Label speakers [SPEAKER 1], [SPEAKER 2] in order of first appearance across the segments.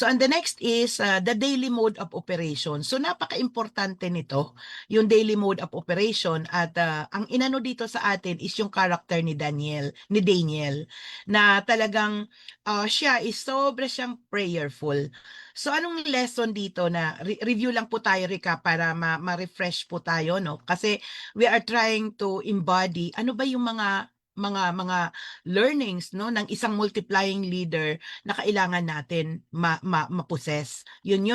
[SPEAKER 1] So and the next is the daily mode of operation. So napaka-importante nito, yung daily mode of operation, at ang inano dito sa atin is yung character ni Daniel, na talagang siya is sobra siyang prayerful. So anong lesson dito, na review lang po tayo, Rika, para ma-refresh po tayo, no? Kasi we are trying to embody ano ba yung mga learnings, no, ng isang multiplying leader na kailangan natin ma-possess. Yung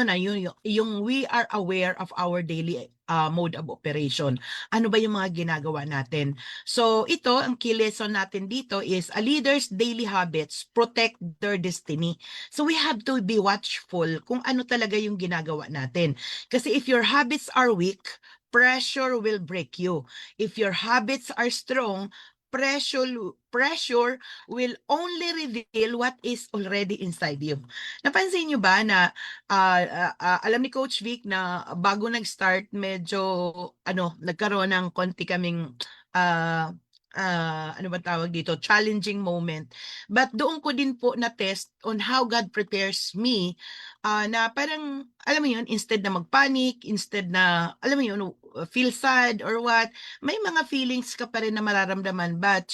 [SPEAKER 1] we are aware of our daily mode of operation. Ano ba yung mga ginagawa natin? So ito, ang key lesson natin dito is a leader's daily habits protect their destiny. So we have to be watchful kung ano talaga yung ginagawa natin. Kasi if your habits are weak, pressure will break you. If your habits are strong, pressure will only reveal what is already inside you. Napansin niyo ba na alam ni Coach Vic na bago nag-start, medyo nagkaroon ng konti kaming uh, ano ba tawag dito, challenging moment. But doon ko din po na test on how God prepares me, na parang, alam mo yun, instead na magpanic, instead na, alam mo yun, feel sad or what, may mga feelings ka pa rin na mararamdaman. But,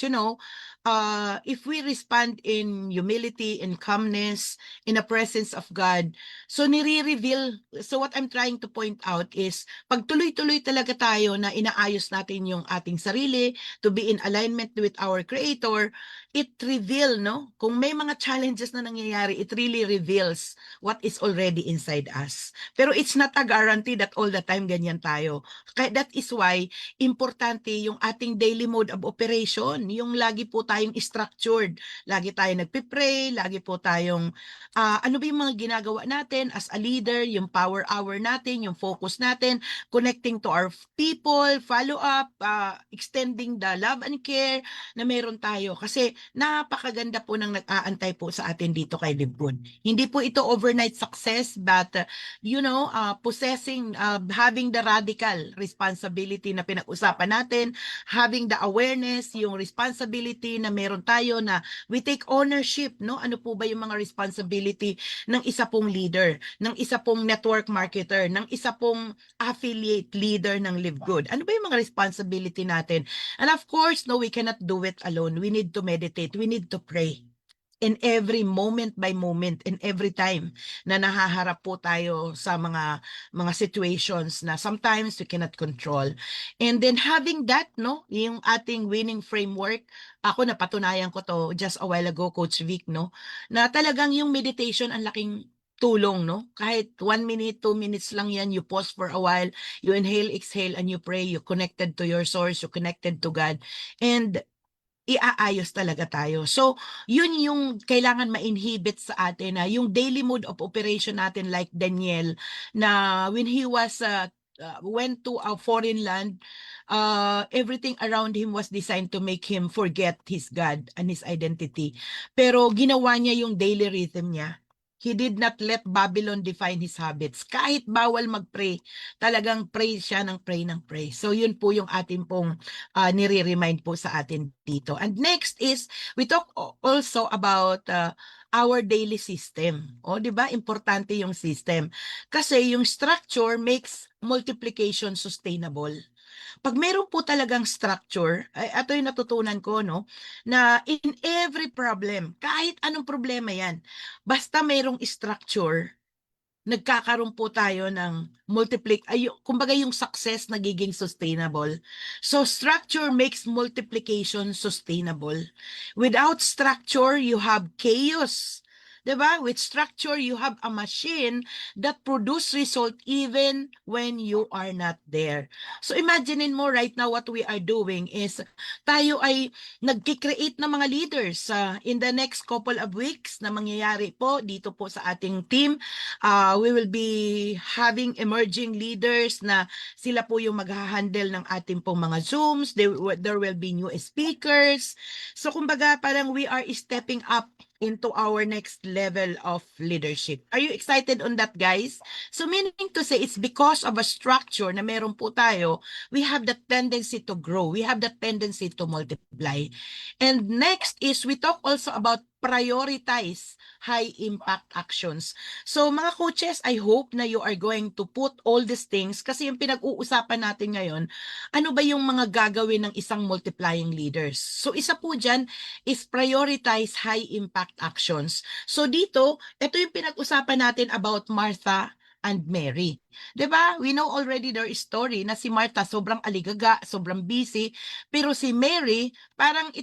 [SPEAKER 1] if we respond in humility, in calmness, in the presence of God, so nire-reveal, so what I'm trying to point out is, pag tuloy-tuloy talaga tayo na inaayos natin yung ating sarili, to be in alignment with our Creator, it reveal, no? Kung may mga challenges na nangyayari, it really reveals what is already inside us. Pero it's not a guarantee that all the time ganyan tayo. Kaya that is why importante yung ating daily mode of operation, yung lagi po tayong structured, lagi tayong nagpipray, lagi po tayong ano ba yung mga ginagawa natin as a leader, yung power hour natin, yung focus natin, connecting to our people, follow up, extending the love and care na meron tayo. Kasi napakaganda po ng nag-aantay po sa atin dito kay Live Good. Hindi po ito overnight success, but possessing, having the radical responsibility na pinag-usapan natin, having the awareness, yung responsibility na meron tayo, na we take ownership, no? Ano po ba yung mga responsibility ng isa pong leader, ng isa pong network marketer, ng isa pong affiliate leader ng Live Good? Ano ba yung mga responsibility natin? And of course, no, we cannot do it alone. We need to meditate. We need to pray. In every moment by moment, in every time na nahaharap po tayo sa mga situations na sometimes we cannot control. And then having that, no, yung ating winning framework, ako napatunayan ko to just a while ago, Coach Vic, no, na talagang yung meditation ang laking tulong, no? Kahit 1 minute, 2 minutes lang yan, you pause for a while, you inhale, exhale, and you pray, you connected to your source, you connected to God, and iaayos talaga tayo. So, yun yung kailangan ma-inhibit sa atin, na yung daily mode of operation natin, like Daniel, na when he was went to a foreign land, everything around him was designed to make him forget his God and his identity. Pero ginawa niya yung daily rhythm niya. He did not let Babylon define his habits. Kahit bawal mag-pray, talagang pray siya ng pray ng pray. So yun po yung atin pong nire-remind po sa atin dito. And next is, we talk also about our daily system. O, di ba? Importante yung system. Kasi yung structure makes multiplication sustainable. Pag meron po talagang structure, ay ito yung natutunan ko, no, na in every problem, kahit anong problema yan, basta mayroong structure, nagkakaroon po tayo ng kumbaga yung success nagiging sustainable. So structure makes multiplication sustainable. Without structure, you have chaos. Diba? With structure, you have a machine that produce result even when you are not there. So imaginein mo right now what we are doing is, tayo ay nagki-create ng mga leaders in the next couple of weeks na mangyayari po dito po sa ating team. We will be having emerging leaders na sila po yung mag-handle ng ating pong mga Zooms. There will be new speakers. So kumbaga parang we are stepping up into our next level of leadership. Are you excited on that, guys? So meaning to say, it's because of a structure na meron po tayo, we have the tendency to grow. We have the tendency to multiply. And next is, we talk also about prioritize high impact actions. So mga coaches, I hope na you are going to put all these things kasi yung pinag-uusapan natin ngayon, ano ba yung mga gagawin ng isang multiplying leaders? So isa po dyan is prioritize high impact actions. So dito, ito yung pinag-usapan natin about Martha and Mary. 'Di ba? We know already their story na si Martha sobrang aligaga, sobrang busy, pero si Mary parang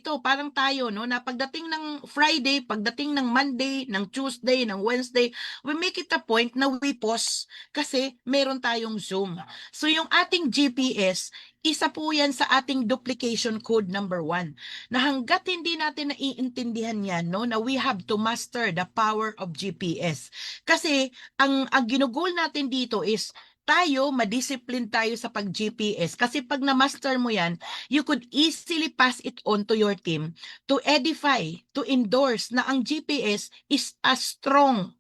[SPEAKER 1] tayo no na pagdating ng Friday, pagdating ng Monday, ng Tuesday, ng Wednesday, we make it a point na we pause kasi meron tayong Zoom. So yung ating GPS, isa po yan sa ating duplication code number 1. Na hanggat hindi natin naiintindihan yan, no, na we have to master the power of GPS. Kasi ang ginugol natin dito is tayo, madiscipline tayo sa pag-GPS. Kasi pag na-master mo yan, you could easily pass it on to your team to edify, to endorse na ang GPS is a strong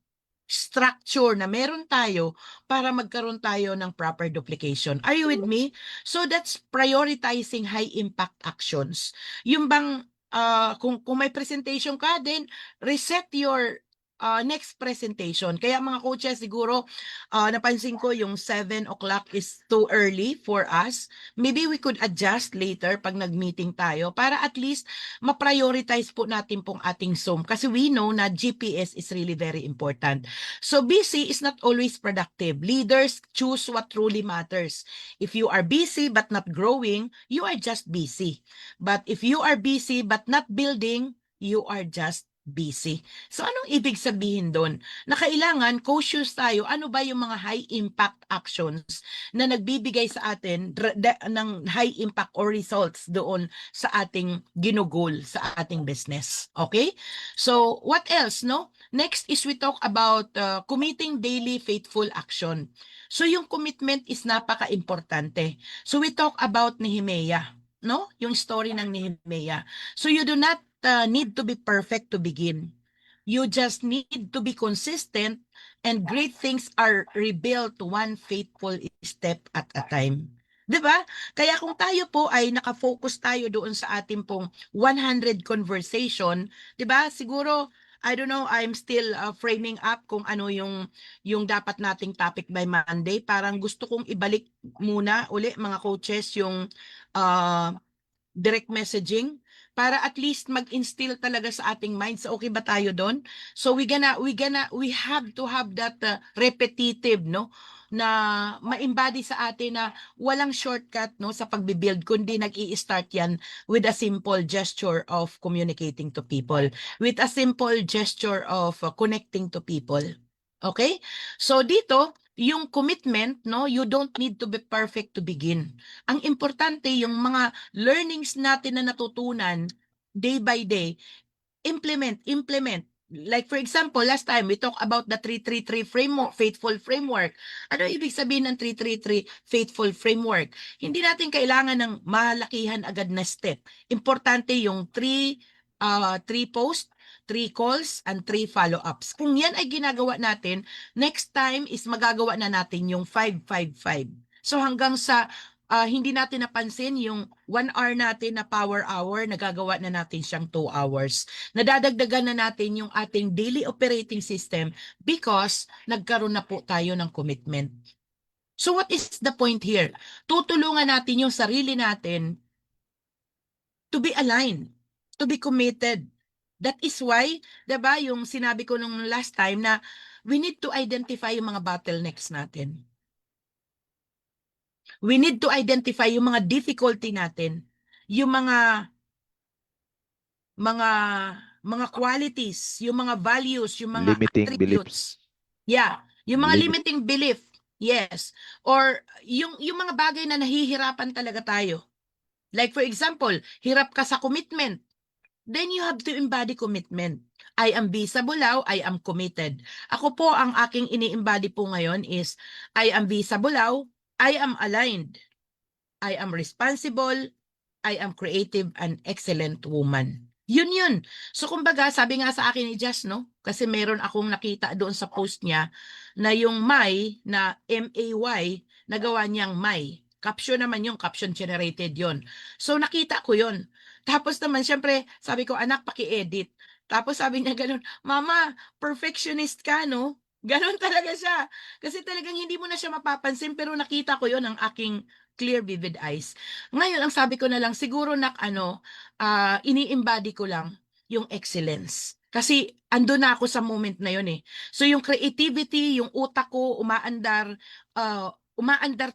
[SPEAKER 1] structure na meron tayo para magkaroon tayo ng proper duplication. Are you with me? So that's prioritizing high impact actions. Yung bang kung may presentation ka, then reset your next presentation. Kaya mga coaches, siguro napansin ko yung 7 o'clock is too early for us. Maybe we could adjust later pag nag-meeting tayo para at least ma-prioritize po natin pong ating Zoom. Kasi we know na GPS is really very important. So busy is not always productive. Leaders choose what truly matters. If you are busy but not growing, you are just busy. But if you are busy but not building, you are just busy. So anong ibig sabihin doon? Na kailangan cautious tayo, ano ba yung mga high impact actions na nagbibigay sa atin ng high impact or results doon sa ating ginugol sa ating business. Okay? So what else, no? Next is we talk about committing daily faithful action. So yung commitment is napaka-importante. So we talk about Nehemiah, no? Yung story ng Nehemiah. So you do not need to be perfect to begin. You just need to be consistent, and great things are rebuilt one faithful step at a time. 'Di ba? Kaya kung tayo po ay nakafocus tayo doon sa ating pong 100 conversation, 'di ba? Siguro I don't know, I'm still framing up kung ano yung dapat nating topic by Monday. Parang gusto kong ibalik muna uli mga coaches yung uh, direct messaging para at least mag-instill talaga sa ating minds. Okay ba tayo doon? So we have to have that repetitive, no? Na ma-embody sa atin na walang shortcut, no, sa pagbibuild, kundi nag-i-start yan with a simple gesture of communicating to people, with a simple gesture of connecting to people. Okay? So dito, yung commitment, no, you don't need to be perfect to begin. Ang importante yung mga learnings natin na natutunan day by day, implement. Like for example, last time we talked about the 333 framework, faithful framework. Ano ibig sabihin ng 333 faithful framework? Hindi natin kailangan ng malakihan agad na step. Importante yung 3 post, 3 calls, and 3 follow-ups. Kung yan ay ginagawa natin, next time is magagawa na natin yung 5-5-5. So hanggang sa hindi natin napansin yung 1 hour natin na power hour, nagagawa na natin siyang 2 hours. Nadadagdagan na natin yung ating daily operating system because nagkaroon na po tayo ng commitment. So what is the point here? Tutulungan natin yung sarili natin to be aligned, to be committed. That is why, 'di ba, yung sinabi ko nung last time na we need to identify yung mga bottlenecks natin. We need to identify yung mga difficulty natin, yung mga mga qualities, yung mga values, yung mga
[SPEAKER 2] Limiting
[SPEAKER 1] attributes.
[SPEAKER 2] beliefs.
[SPEAKER 1] Yeah, yung mga
[SPEAKER 2] Limit-
[SPEAKER 1] limiting belief. Yes. Or yung mga bagay na nahihirapan talaga tayo. Like for example, hirap ka sa commitment. Then you have to embody commitment. I am Visa Bulao, I am committed. Ako po, ang aking ini-embody po ngayon is I am Visa Bulao, I am aligned. I am responsible, I am creative and excellent woman. Yun. So kumbaga, sabi nga sa akin ni Jess, no? Kasi meron akong nakita doon sa post niya na yung May na M-A-Y, nagawa niyang May. Caption naman yung caption generated yon. So nakita ko yon. Tapos naman, syempre, sabi ko, anak, paki-edit. Tapos sabi niya gano'n, "Mama, perfectionist ka 'no?" Gano'n talaga siya. Kasi talagang hindi mo na siya mapapansin pero nakita ko 'yon ng aking clear vivid eyes. Ngayon ang sabi ko na lang siguro ano, ini-embody ko lang yung excellence. Kasi andun na ako sa moment na 'yon, eh. So yung creativity, yung utak ko umaandar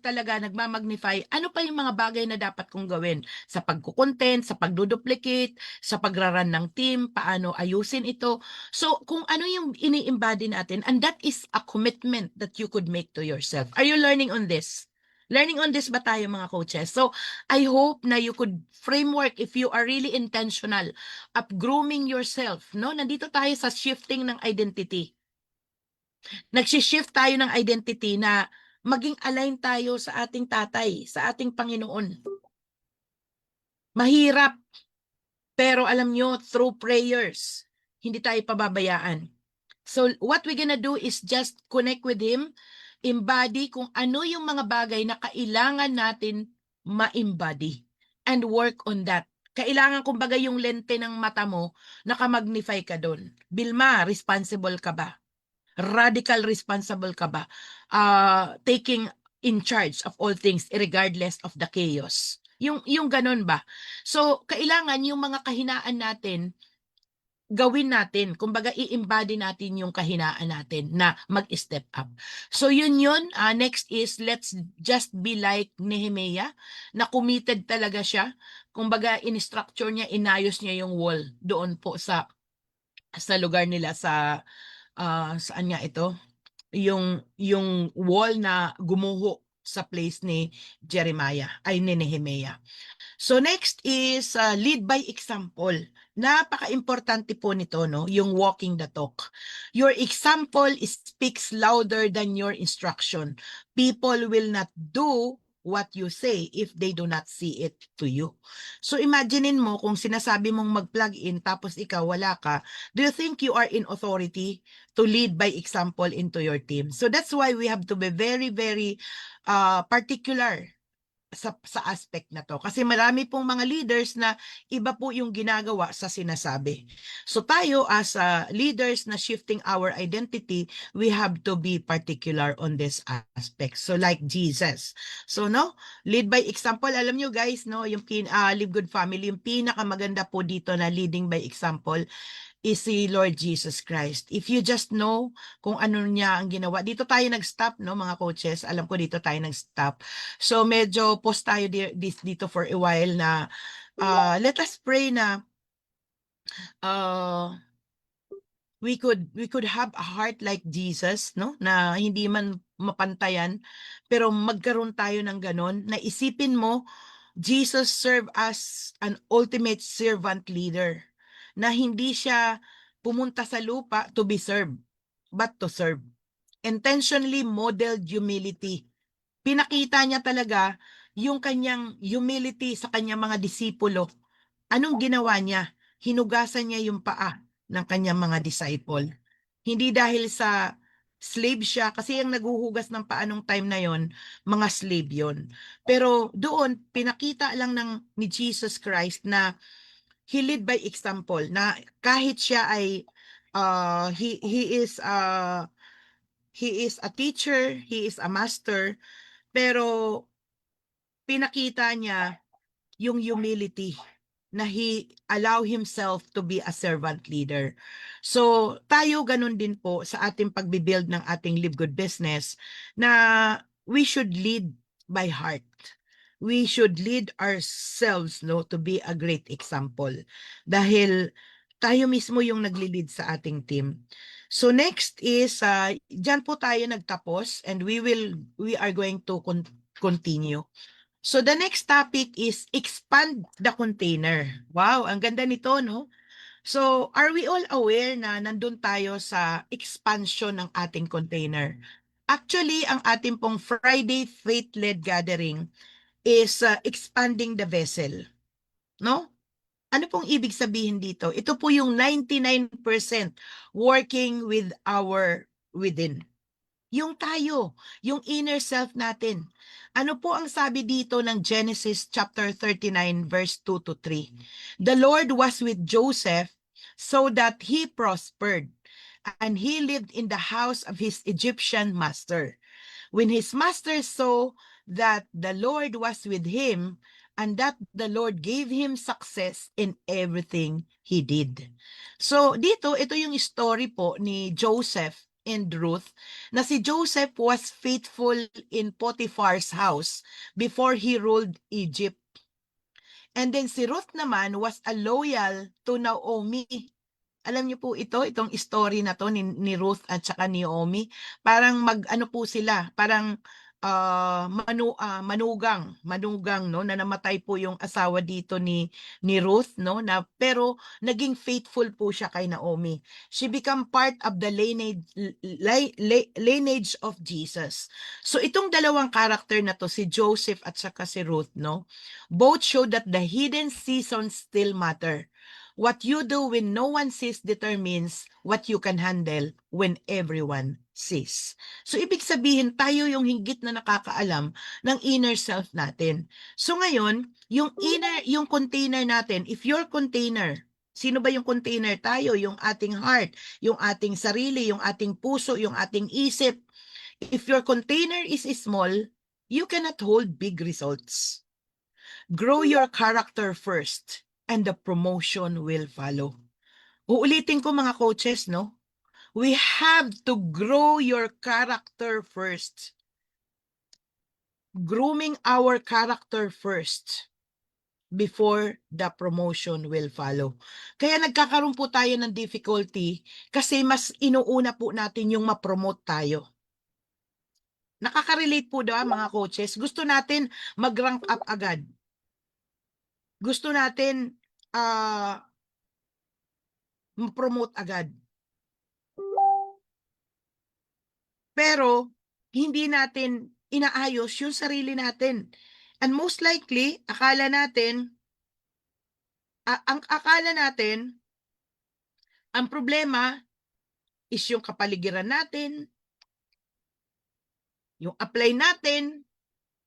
[SPEAKER 1] talaga, nagma-magnify, ano pa yung mga bagay na dapat kong gawin sa pagko-content, sa pagdo-duplicate, sa pagra-run ng team, paano ayusin ito. So, kung ano yung ini-embody natin, and that is a commitment that you could make to yourself. Are you learning on this? Learning on this ba tayo mga coaches? So, I hope na you could framework if you are really intentional of grooming yourself, no? Nandito tayo sa shifting ng identity. Nagshi-shift tayo ng identity na maging align tayo sa ating tatay, sa ating Panginoon. Mahirap, pero alam nyo, through prayers, hindi tayo pababayaan. So what we're gonna do is just connect with Him, embody kung ano yung mga bagay na kailangan natin ma-embody, and work on that. Kailangan kumbaga yung lente ng mata mo, nakamagnify ka doon. Bilma, responsible ka ba? Radical responsible ka ba? Taking in charge of all things regardless of the chaos. Yung ganun ba? So, kailangan yung mga kahinaan natin, gawin natin. Kumbaga, i-embody natin yung kahinaan natin na mag-step up. So, yun. Next is, let's just be like Nehemiah, na committed talaga siya. Kumbaga, in-structure niya, inayos niya yung wall doon po sa lugar nila saan nga ito? Yung wall na gumuho sa place ni Nehemiah. So next is lead by example. Napaka-importante po nito, no? Yung walking the talk. Your example speaks louder than your instruction. People will not do what you say if they do not see it to you. So imaginein mo kung sinasabi mong mag-plug in tapos ikaw wala ka, do you think you are in authority to lead by example into your team? So that's why we have to be very, very particular sa aspect na to. Kasi marami pong mga leaders na iba po yung ginagawa sa sinasabi. So tayo as leaders na shifting our identity, we have to be particular on this aspect. So like Jesus. So no, lead by example. Alam nyo guys, no, yung Live Good Family, yung pinakamaganda po dito na leading by example is si Lord Jesus Christ. If you just know kung ano niya ang ginawa. Dito tayo nag-stop, no, mga coaches. Alam ko dito tayo nag-stop. So medyo pause tayo dito for a while na let us pray na we could have a heart like Jesus, no? Na hindi man mapantayan, pero magkaroon tayo ng ganon. Na isipin mo, Jesus served as an ultimate servant leader, na hindi siya pumunta sa lupa to be served, but to serve. Intentionally modeled humility. Pinakita niya talaga yung kanyang humility sa kanyang mga disipulo. Anong ginawa niya? Hinugasan niya yung paa ng kanyang mga disciple. Hindi dahil sa slave siya, kasi yung naghuhugas ng paa nung time na yon, mga slave yon. Pero doon, pinakita lang ni Jesus Christ na he led by example, na kahit siya ay he is a teacher, he is a master, pero pinakita niya yung humility, na he allow himself to be a servant leader. So tayo ganun din po sa ating pagbibuild ng ating Live Good business, na we should lead by heart. We should lead ourselves, no, to be a great example. Dahil tayo mismo yung nagli-lead sa ating team. So next is, dyan po tayo nagtapos, and we are going to continue. So the next topic is expand the container. Wow, ang ganda nito, no? So are we all aware na nandun tayo sa expansion ng ating container? Actually, ang ating pong Friday Faith-Led Gathering is expanding the vessel, no? Ano pong ibig sabihin dito? Ito po yung 99% working with our within. Yung tayo, yung inner self natin. Ano po ang sabi dito ng Genesis chapter 39 verse 2 to 3? The Lord was with Joseph so that he prospered, and he lived in the house of his Egyptian master. When his master saw that the Lord was with him, and that the Lord gave him success in everything he did. So dito, ito yung story po ni Joseph and Ruth, na si Joseph was faithful in Potiphar's house before he ruled Egypt. And then si Ruth naman was a loyal to Naomi. Alam niyo po itong story na to ni Ruth at saka ni Naomi. Parang ano po sila, parang manugang no, na namatay po yung asawa dito ni Ruth no, na pero naging faithful po siya kay Naomi. She become part of the lineage of Jesus. So itong dalawang character na to, si Joseph at saka si Ruth no, both show that the hidden seasons still matter. What you do when no one sees determines what you can handle when everyone sees. So ibig sabihin, tayo yung higit na nakakaalam ng inner self natin. So ngayon, yung container natin, if your container, sino ba yung container? Tayo, yung ating heart, yung ating sarili, yung ating puso, yung ating isip. If your container is small, you cannot hold big results. Grow your character first, and the promotion will follow. Uulitin ko mga coaches, no? We have to grow your character first. Grooming our character first before the promotion will follow. Kaya nagkakaroon po tayo ng difficulty kasi mas inuuna po natin yung ma-promote tayo. Nakaka-relate po daw mga coaches. Gusto natin mag-rank up agad. Gusto natin ma-promote agad. Pero hindi natin inaayos yung sarili natin. And most likely, ang akala natin, ang problema is yung kapaligiran natin, yung apply natin,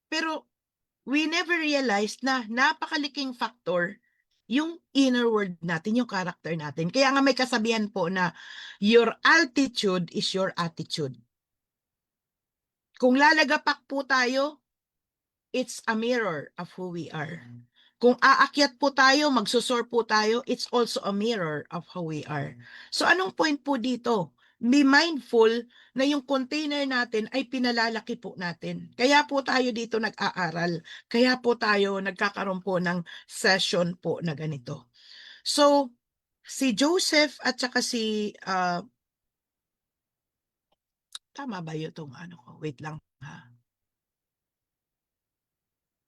[SPEAKER 1] pero we never realized na napakaliking factor yung inner world natin, yung character natin. Kaya nga may kasabihan po na your altitude is your attitude. Kung lalagapak po tayo, it's a mirror of who we are. Kung aakyat po tayo, magsusor po tayo, it's also a mirror of how we are. So anong point po dito? Be mindful na yung container natin ay pinalalaki po natin. Kaya po tayo dito nag-aaral. Kaya po tayo nagkakaroon po ng session po na ganito. So, si Joseph at saka tama ba yun itong ano ko? Wait lang ha.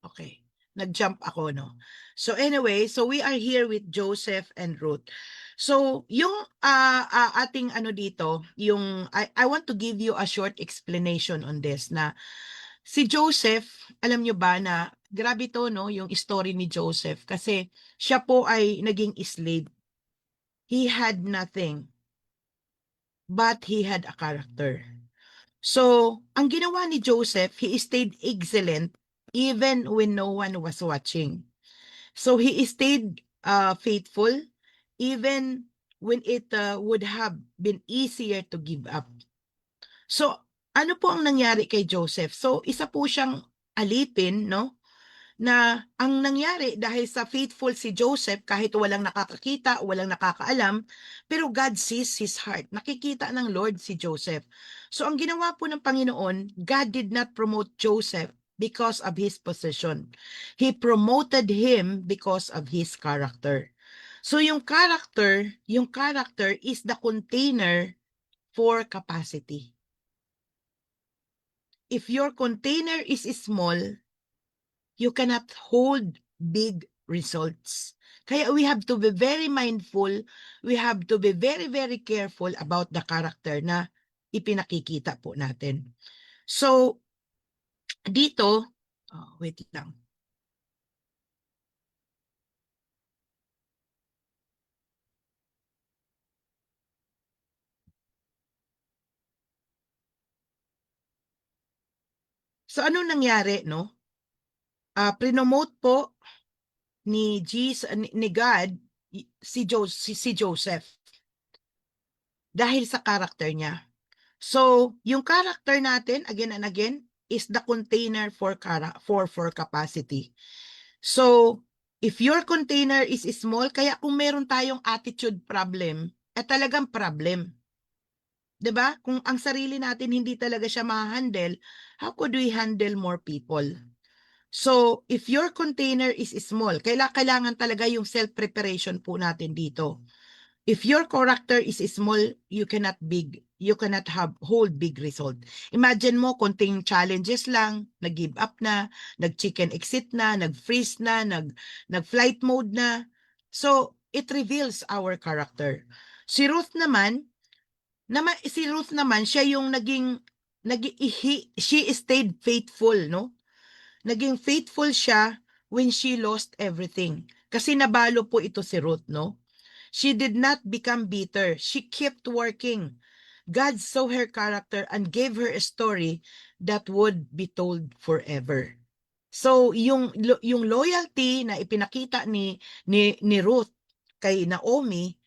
[SPEAKER 1] Okay. Nag-jump ako, no? So anyway, so we are here with Joseph and Ruth. So yung ating ano dito, I want to give you a short explanation on this na si Joseph, alam nyo ba na grabe to, no, yung story ni Joseph kasi siya po ay naging slave. He had nothing, but he had a character. So, ang ginawa ni Joseph, he stayed excellent even when no one was watching. So, he stayed faithful even when it would have been easier to give up. So, ano po ang nangyari kay Joseph? So, isa po siyang alipin, no? Na ang nangyari dahil sa faithful si Joseph, kahit walang nakakakita, walang nakakaalam, pero God sees his heart. Nakikita ng Lord si Joseph. So ang ginawa po ng Panginoon, God did not promote Joseph because of his position. He promoted him because of his character. So yung character is the container for capacity. If your container is small, you cannot hold big results. Kaya we have to be very mindful, we have to be very, very careful about the character na ipinakikita po natin. So, dito, wait lang. So, anong nangyari, no? Prinomote po ni God si Joseph dahil sa character niya. So, yung character natin, again and again, is the container for capacity. So, if your container is small, kaya kung meron tayong attitude problem, talagang problem. 'Di ba? Kung ang sarili natin hindi talaga siya ma-handle, how could we handle more people? So, if your container is small, kailangan talaga yung self-preparation po natin dito. If your character is small, you cannot hold big result. Imagine mo, konting challenges lang, nag-give up na, nag-chicken exit na, nag-freeze na, nag-flight mode na. So, it reveals our character. Si Ruth naman, siya yung she stayed faithful, no? Naging faithful siya when she lost everything. Kasi nabalo po ito si Ruth, no? She did not become bitter. She kept working. God saw her character and gave her a story that would be told forever. So, yung loyalty na ipinakita ni Ruth kay Naomi,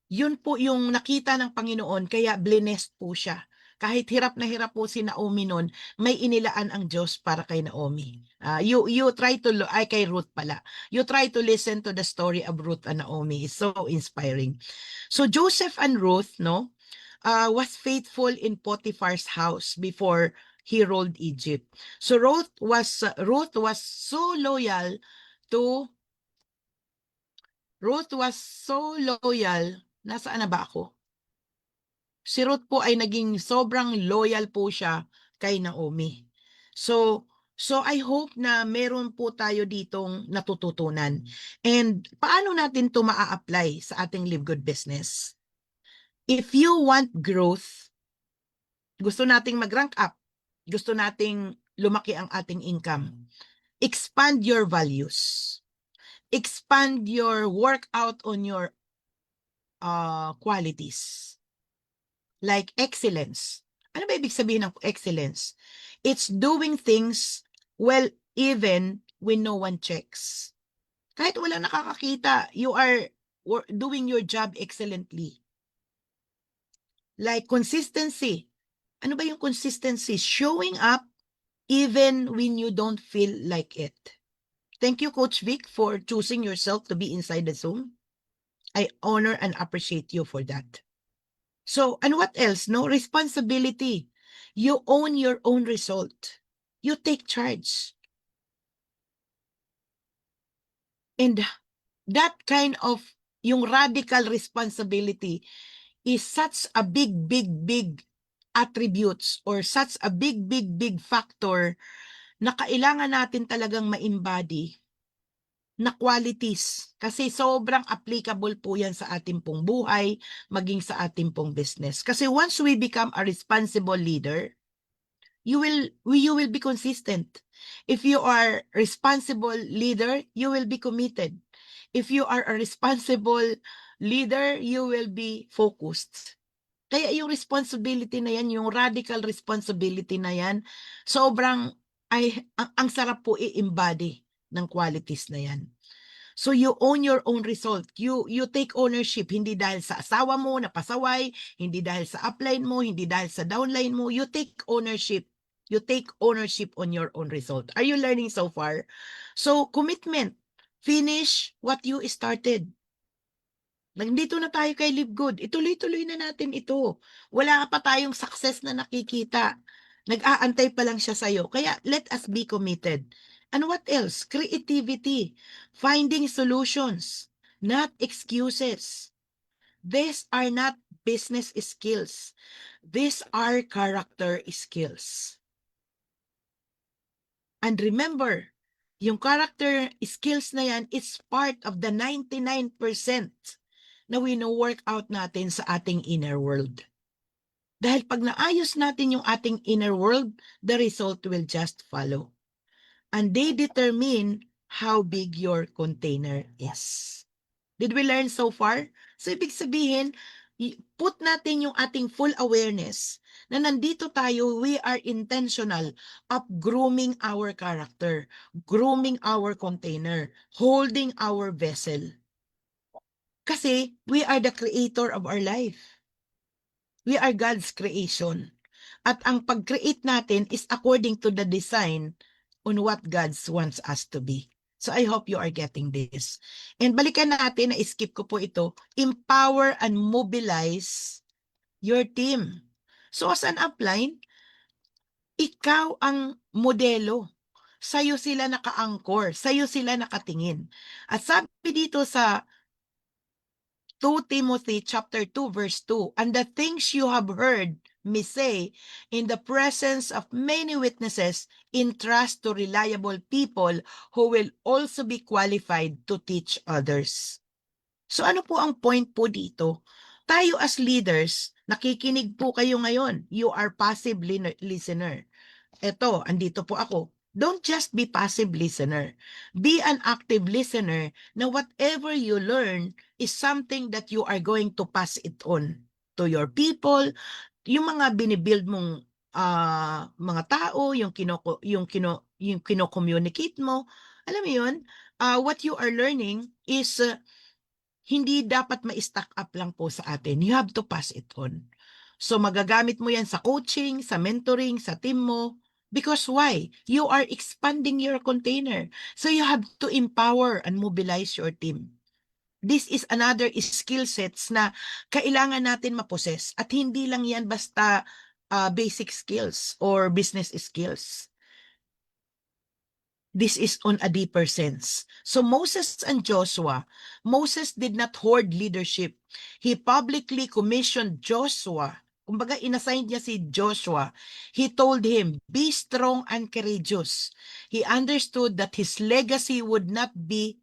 [SPEAKER 1] yun po yung nakita ng Panginoon, kaya blessed po siya. Kahit hirap na hirap po si Naomi noon, may inilaan ang Diyos para kay Naomi. You try to kay Ruth pala. You try to listen to the story of Ruth and Naomi. It's so inspiring. So Joseph and Ruth, no, was faithful in Potiphar's house before he ruled Egypt. So Ruth was so loyal to Nasaan na ba ako? Si Ruth po ay naging sobrang loyal po siya kay Naomi. So I hope na meron po tayo ditong natututunan. And paano natin to maa-apply sa ating Live Good business? If you want growth, gusto nating mag-rank up, gusto nating lumaki ang ating income, expand your values. Expand your workout on your qualities. Like excellence. Ano ba ibig sabihin ng excellence? It's doing things well even when no one checks. Kahit wala nakakakita, you are doing your job excellently. Like consistency. Ano ba yung consistency? Showing up even when you don't feel like it. Thank you, Coach Vic, for choosing yourself to be inside the Zoom. I honor and appreciate you for that. So, and what else? No responsibility. You own your own result. You take charge. And that kind of, yung radical responsibility is such a big attributes or such a big factor na kailangan natin talagang ma-embody na qualities. Kasi sobrang applicable po yan sa ating pong buhay, maging sa ating pong business. Kasi once we become a responsible leader, you will be consistent. If you are responsible leader, you will be committed. If you are a responsible leader, you will be focused. Kaya yung responsibility na yan, yung radical responsibility na yan, sobrang ang sarap po i-embody ng qualities na yan. So you own your own result. You take ownership, hindi dahil sa asawa mo na pasaway, hindi dahil sa upline mo, hindi dahil sa downline mo. You take ownership. You take ownership on your own result. Are you learning so far? So commitment. Finish what you started. Nandito na tayo kay Live Good. Ituloy-tuloy na natin ito. Wala pa tayong success na nakikita. Nag-aantay pa lang siya sa'yo. Kaya let us be committed. And what else? Creativity. Finding solutions. Not excuses. These are not business skills. These are character skills. And remember, yung character skills na yan, it's part of the 99% na wino-work out natin sa ating inner world. Dahil pag naayos natin yung ating inner world, the result will just follow. And they determine how big your container is. Did we learn so far? So ibig sabihin, put natin yung ating full awareness na nandito tayo, we are intentional of grooming our character, grooming our container, holding our vessel. Kasi we are the creator of our life. We are God's creation. At ang pag-create natin is according to the design on what God wants us to be. So I hope you are getting this. And balikan natin, na-skip ko po ito, empower and mobilize your team. So as an upline, ikaw ang modelo. Sa'yo sila naka-anchor, sa'yo sila nakatingin. At sabi dito sa 2 Timothy chapter 2 verse 2, and the things you have heard me say in the presence of many witnesses, entrust to reliable people who will also be qualified to teach others. So ano po ang point po dito? Tayo as leaders, nakikinig po kayo ngayon. You are passive listener. Eto, andito po ako. Don't just be passive listener. Be an active listener na whatever you learn is something that you are going to pass it on to your people, yung mga binibuild mong mga tao, yung kino-communicate mo. Alam mo yun, what you are learning is hindi dapat ma-stack up lang po sa atin. You have to pass it on. So magagamit mo yan sa coaching, sa mentoring, sa team mo. Because why? You are expanding your container. So you have to empower and mobilize your team. This is another skill sets na kailangan natin maposes. At hindi lang yan basta basic skills or business skills. This is on a deeper sense. So Moses and Joshua, Moses did not hoard leadership. He publicly commissioned Joshua. Kumbaga, inassign niya si Joshua. He told him, be strong and courageous. He understood that his legacy would not be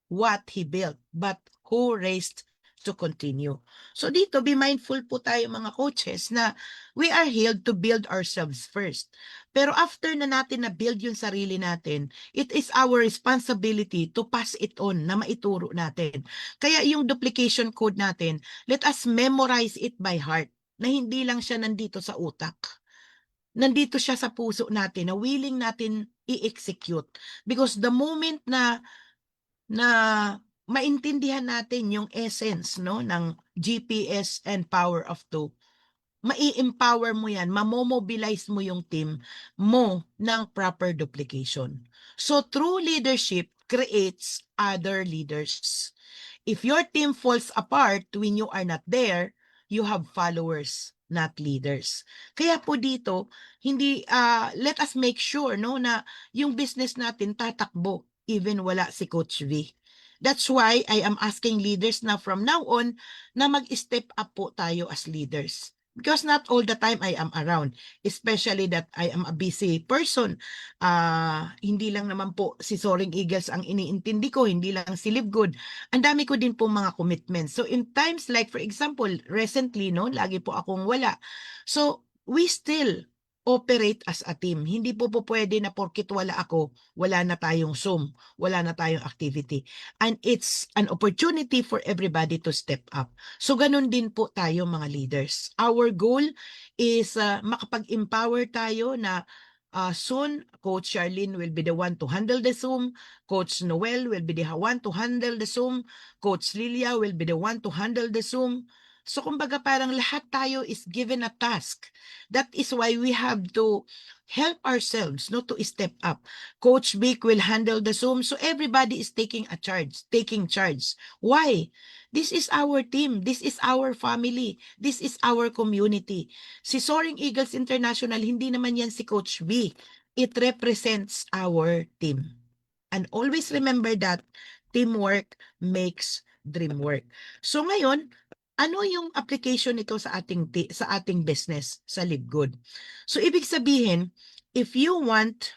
[SPEAKER 1] what he built, but who raised to continue. So dito, be mindful po tayo mga coaches na we are here to build ourselves first. Pero after na natin na-build yung sarili natin, it is our responsibility to pass it on, na maituro natin. Kaya yung duplication code natin, let us memorize it by heart, na hindi lang siya nandito sa utak. Nandito siya sa puso natin, na willing natin i-execute. Because the moment na maintindihan natin yung essence no ng GPS and power of two, mai-empower mo yan, mamomobilize mo yung team mo ng proper duplication. So true leadership creates other leaders. If your team falls apart when you are not there, you have followers, not leaders. Kaya po dito, hindi let us make sure no na yung business natin tatakbo even wala si Coach V. That's why I am asking leaders na from now on na mag-step up po tayo as leaders. Because not all the time I am around, especially that I am a busy person. Hindi lang naman po si Soaring Eagles ang iniintindi ko, hindi lang si Live Good. Ang dami ko din po mga commitments. So in times like for example, recently no, lagi po akong wala. So we still operate as a team. Hindi po pwede na porkit wala ako, wala na tayong Zoom, wala na tayong activity. And it's an opportunity for everybody to step up. So ganun din po tayo mga leaders. Our goal is makapag-empower tayo na soon, Coach Charlene will be the one to handle the Zoom. Coach Noel will be the one to handle the Zoom. Coach Lilia will be the one to handle the Zoom. So kumbaga parang lahat tayo is given a task. That is why we have to help ourselves no, to step up. Coach Vic will handle the Zoom. So everybody is taking charge. Why? This is our team. This is our family. This is our community. Si Soaring Eagles International, hindi naman yan si Coach V. It represents our team. And always remember that teamwork makes dream work. So ngayon, ano yung application nito sa ating business sa Live Good? So ibig sabihin, if you want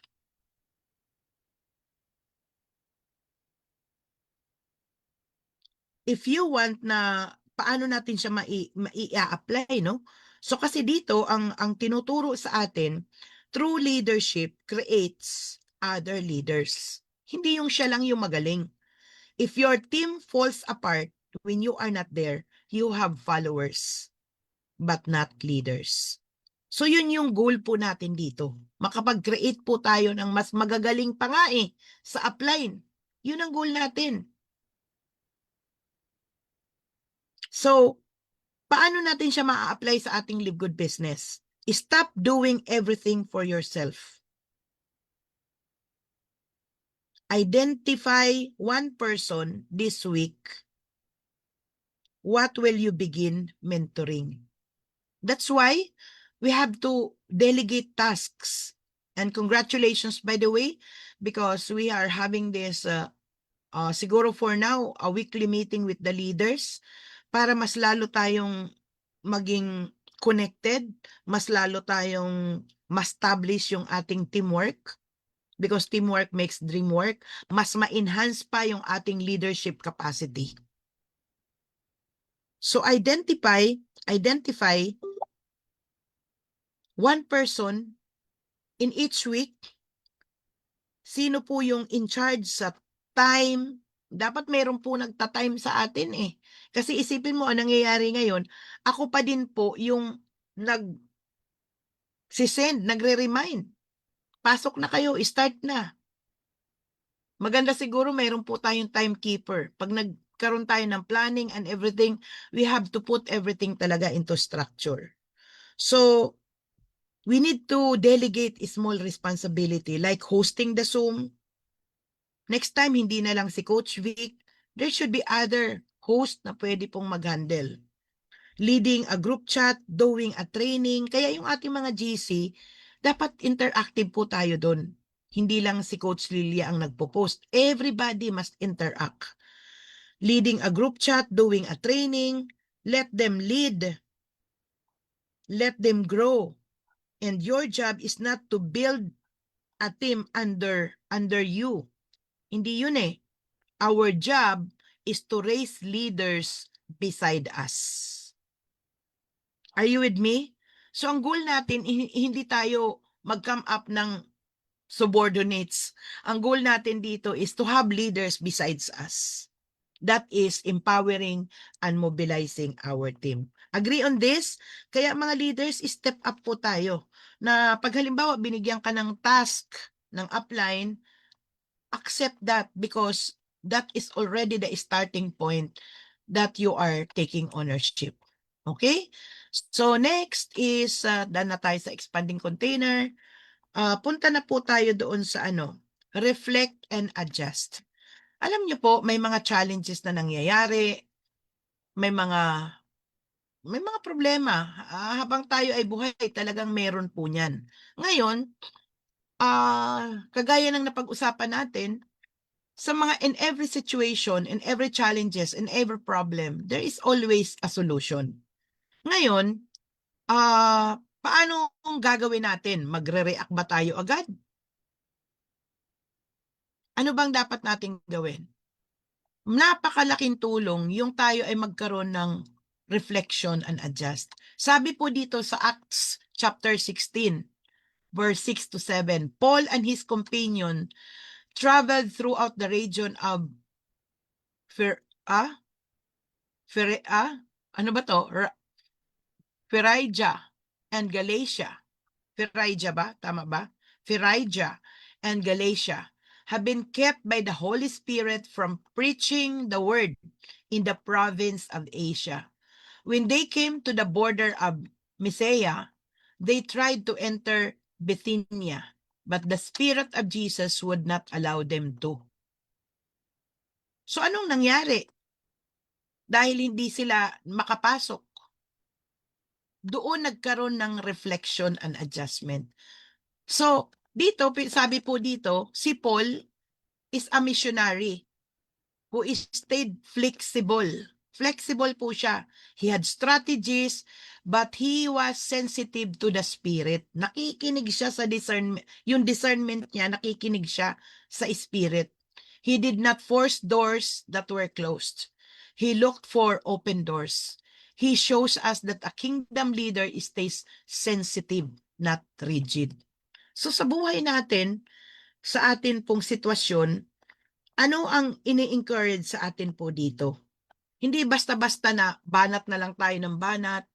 [SPEAKER 1] na paano natin siya mai-apply, no? So kasi dito ang tinuturo sa atin, true leadership creates other leaders. Hindi yung siya lang yung magaling. If your team falls apart when you are not there, you have followers but not leaders. So yun yung goal po natin dito. Makapag-create po tayo ng mas magagaling pa nga sa upline. Yun ang goal natin. So, paano natin siya maa-apply sa ating Live Good business? Stop doing everything for yourself. Identify one person this week. What will you begin mentoring? That's why we have to delegate tasks. And congratulations, by the way, because we are having this, siguro for now, a weekly meeting with the leaders para mas lalo tayong maging connected, mas lalo tayong ma-establish yung ating teamwork because teamwork makes dream work, mas ma-enhance pa yung ating leadership capacity. So identify one person in each week. Sino po yung in charge sa time? Dapat meron po nagta-time sa atin eh. Kasi isipin mo, ang nangyayari ngayon, ako pa din po yung nag-send, nagre-remind. Pasok na kayo, start na. Maganda siguro meron po tayong timekeeper. Pag nagkaroon tayo ng planning and everything, we have to put everything talaga into structure. So, we need to delegate a small responsibility like hosting the Zoom. Next time, hindi na lang si Coach Vic. There should be other host na pwede pong mag-handle. Leading a group chat, doing a training. Kaya yung ating mga GC, dapat interactive po tayo doon. Hindi lang si Coach Lilia ang nagpo-post. Everybody must interact. Leading a group chat, doing a training. Let them lead. Let them grow. And your job is not to build a team under you. Hindi yun eh. Our job is to raise leaders beside us. Are you with me? So ang goal natin, hindi tayo mag-come up ng subordinates. Ang goal natin dito is to have leaders besides us. That is empowering and mobilizing our team. Agree on this? Kaya mga leaders, step up po tayo. Na pag halimbawa binigyan ka ng task ng upline, accept that because that is already the starting point that you are taking ownership. Okay? So next is, done na tayo sa expanding container. Punta na po tayo doon sa reflect and adjust. Alam niyo po, may mga challenges na nangyayari, may mga problema. Habang tayo ay buhay, talagang meron po niyan. Ngayon, kagaya ng napag-usapan natin, sa mga in every situation, in every challenges, in every problem, there is always a solution. Ngayon, paano kung gagawin natin? Magre-react ba tayo agad? Ano bang dapat nating gawin? Napakalaking tulong yung tayo ay magkaroon ng reflection and adjust. Sabi po dito sa Acts chapter 16, verse 6 to 7, Paul and his companion traveled throughout the region of Phrygia and Galatia. Phrygia ba? Tama ba? Phrygia and Galatia have been kept by the Holy Spirit from preaching the word in the province of Asia. When they came to the border of Mysia, they tried to enter Bithynia, but the Spirit of Jesus would not allow them to. So anong nangyari? Dahil hindi sila makapasok, doon nagkaroon ng reflection and adjustment. So, dito, sabi po dito, si Paul is a missionary who is stayed flexible. Flexible po siya. He had strategies, but he was sensitive to the Spirit. Nakikinig siya sa discernment. Yung discernment niya, nakikinig siya sa Spirit. He did not force doors that were closed. He looked for open doors. He shows us that a kingdom leader stays sensitive, not rigid. So sa buhay natin, sa atin pong sitwasyon, ano ang ini-encourage sa atin po dito? Hindi basta-basta na banat na lang tayo ng banat.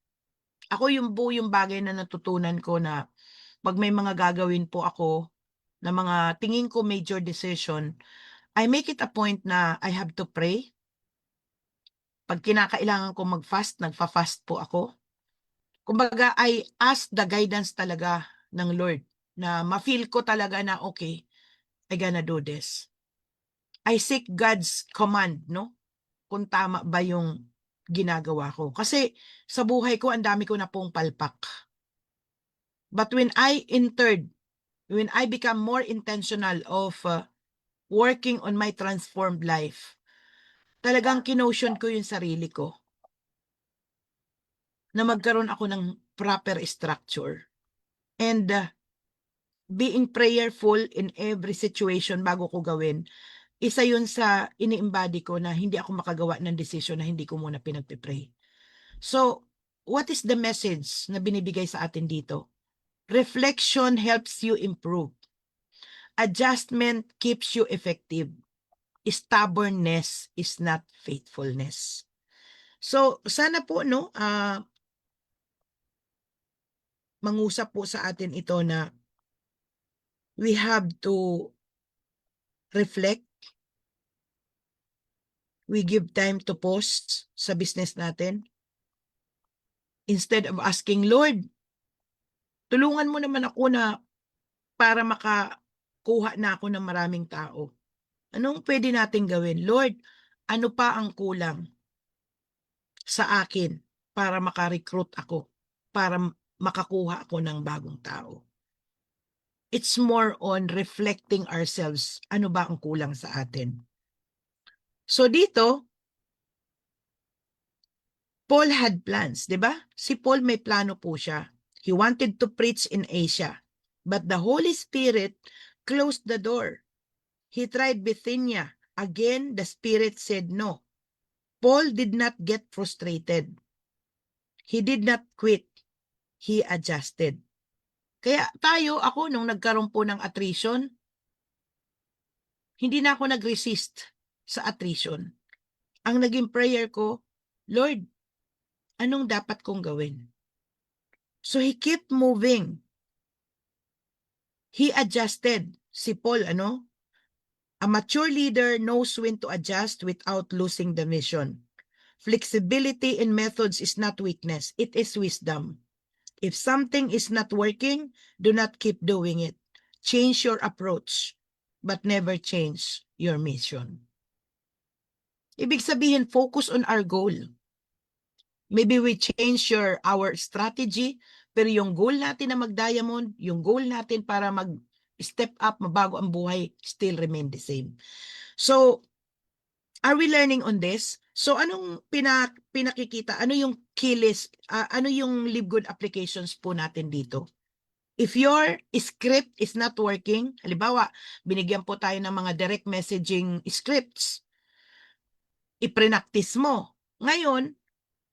[SPEAKER 1] Ako yung bagay na natutunan ko na pag may mga gagawin po ako na mga tingin ko major decision, I make it a point na I have to pray. Pag kinakailangan ko mag-fast, nagfa-fast po ako. Kumbaga, I ask the guidance talaga ng Lord na ma-feel ko talaga na okay, I gonna do this. I seek God's command, no? Kung tama ba yung ginagawa ko. Kasi sa buhay ko, ang dami ko na pong palpak. But when I become more intentional of working on my transformed life, talagang kinotion ko yung sarili ko na magkaroon ako ng proper structure. And being prayerful in every situation bago ko gawin, isa yun sa ini-embody ko na hindi ako makagawa ng desisyon na hindi ko muna pinagpipray. So, what is the message na binibigay sa atin dito? Reflection helps you improve. Adjustment keeps you effective. Stubbornness is not faithfulness. So, sana po, no, mangusap po sa atin ito na we have to reflect. We give time to pause sa business natin. Instead of asking, Lord, tulungan mo naman ako na para makakuha na ako ng maraming tao. Anong pwede natin gawin? Lord, ano pa ang kulang sa akin para makarecruit ako, para makakuha ako ng bagong tao? It's more on reflecting ourselves. Ano ba ang kulang sa atin? So dito, Paul had plans, di ba? Si Paul may plano po siya. He wanted to preach in Asia, but the Holy Spirit closed the door. He tried Bithynia. Again, the Spirit said no. Paul did not get frustrated. He did not quit. He adjusted. Kaya ako, nung nagkaroon po ng attrition, hindi na ako nag-resist sa attrition. Ang naging prayer ko, Lord, anong dapat kong gawin? So he kept moving. He adjusted. Si Paul, a mature leader knows when to adjust without losing the mission. Flexibility in methods is not weakness. It is wisdom. If something is not working, do not keep doing it. Change your approach, but never change your mission. Ibig sabihin, focus on our goal. Maybe we change our strategy, pero yung goal natin na mag-diamond, yung goal natin para mag-step up, mabago ang buhay, still remain the same. So, are we learning on this? So, anong pinakikita? Ano yung key list? Ano yung Live Good applications po natin dito? If your script is not working, halimbawa, binigyan po tayo ng mga direct messaging scripts, i-practice mo. Ngayon,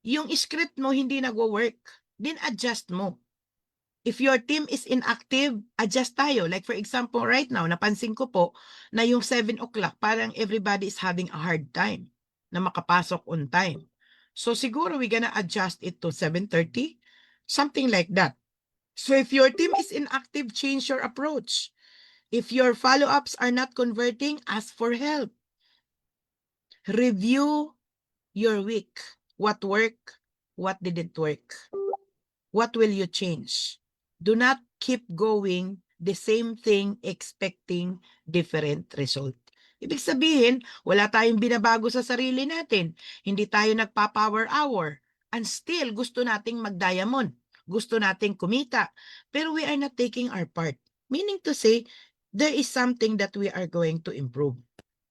[SPEAKER 1] yung script mo hindi nagwo-work, then adjust mo. If your team is inactive, adjust tayo. Like for example, right now, napansin ko po na yung 7 o'clock, parang everybody is having a hard time na makapasok on time. So siguro we're gonna adjust it to 7:30, something like that. So if your team is inactive, change your approach. If your follow-ups are not converting, ask for help. Review your week. What worked? What didn't work? What will you change? Do not keep going the same thing expecting different result. Ibig sabihin, wala tayong binabago sa sarili natin. Hindi tayo nagpa-power hour. And still, gusto nating mag-diamond. Gusto nating kumita. Pero we are not taking our part. Meaning to say, there is something that we are going to improve.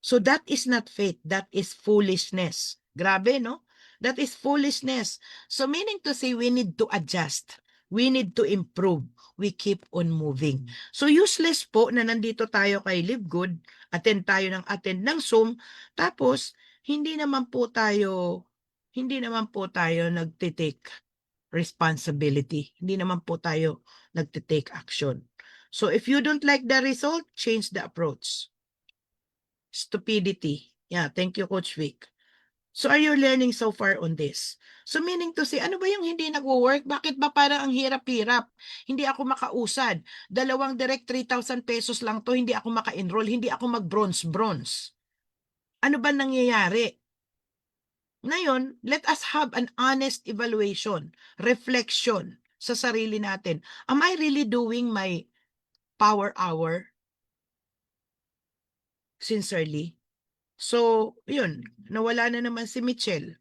[SPEAKER 1] So that is not faith. That is foolishness. Grabe, no? That is foolishness. So meaning to say, we need to adjust. We need to improve. We keep on moving. So useless po na nandito tayo kay Live Good, attend tayo ng Zoom, tapos hindi naman po tayo nagtitake responsibility. Hindi naman po tayo nagtitake action. So if you don't like the result, change the approach. Stupidity. Yeah, thank you, Coach Vic. So are you learning so far on this? So meaning to say, ano ba yung hindi nagwo-work? Bakit ba parang ang hirap-hirap? Hindi ako makausad. Dalawang direct 3,000 pesos lang to, hindi ako maka-enroll, hindi ako mag-bronze. Ano ba nangyayari? Ngayon, let us have an honest evaluation, reflection sa sarili natin. Am I really doing my power hour sincerely? So, yun, nawala na naman si Michelle.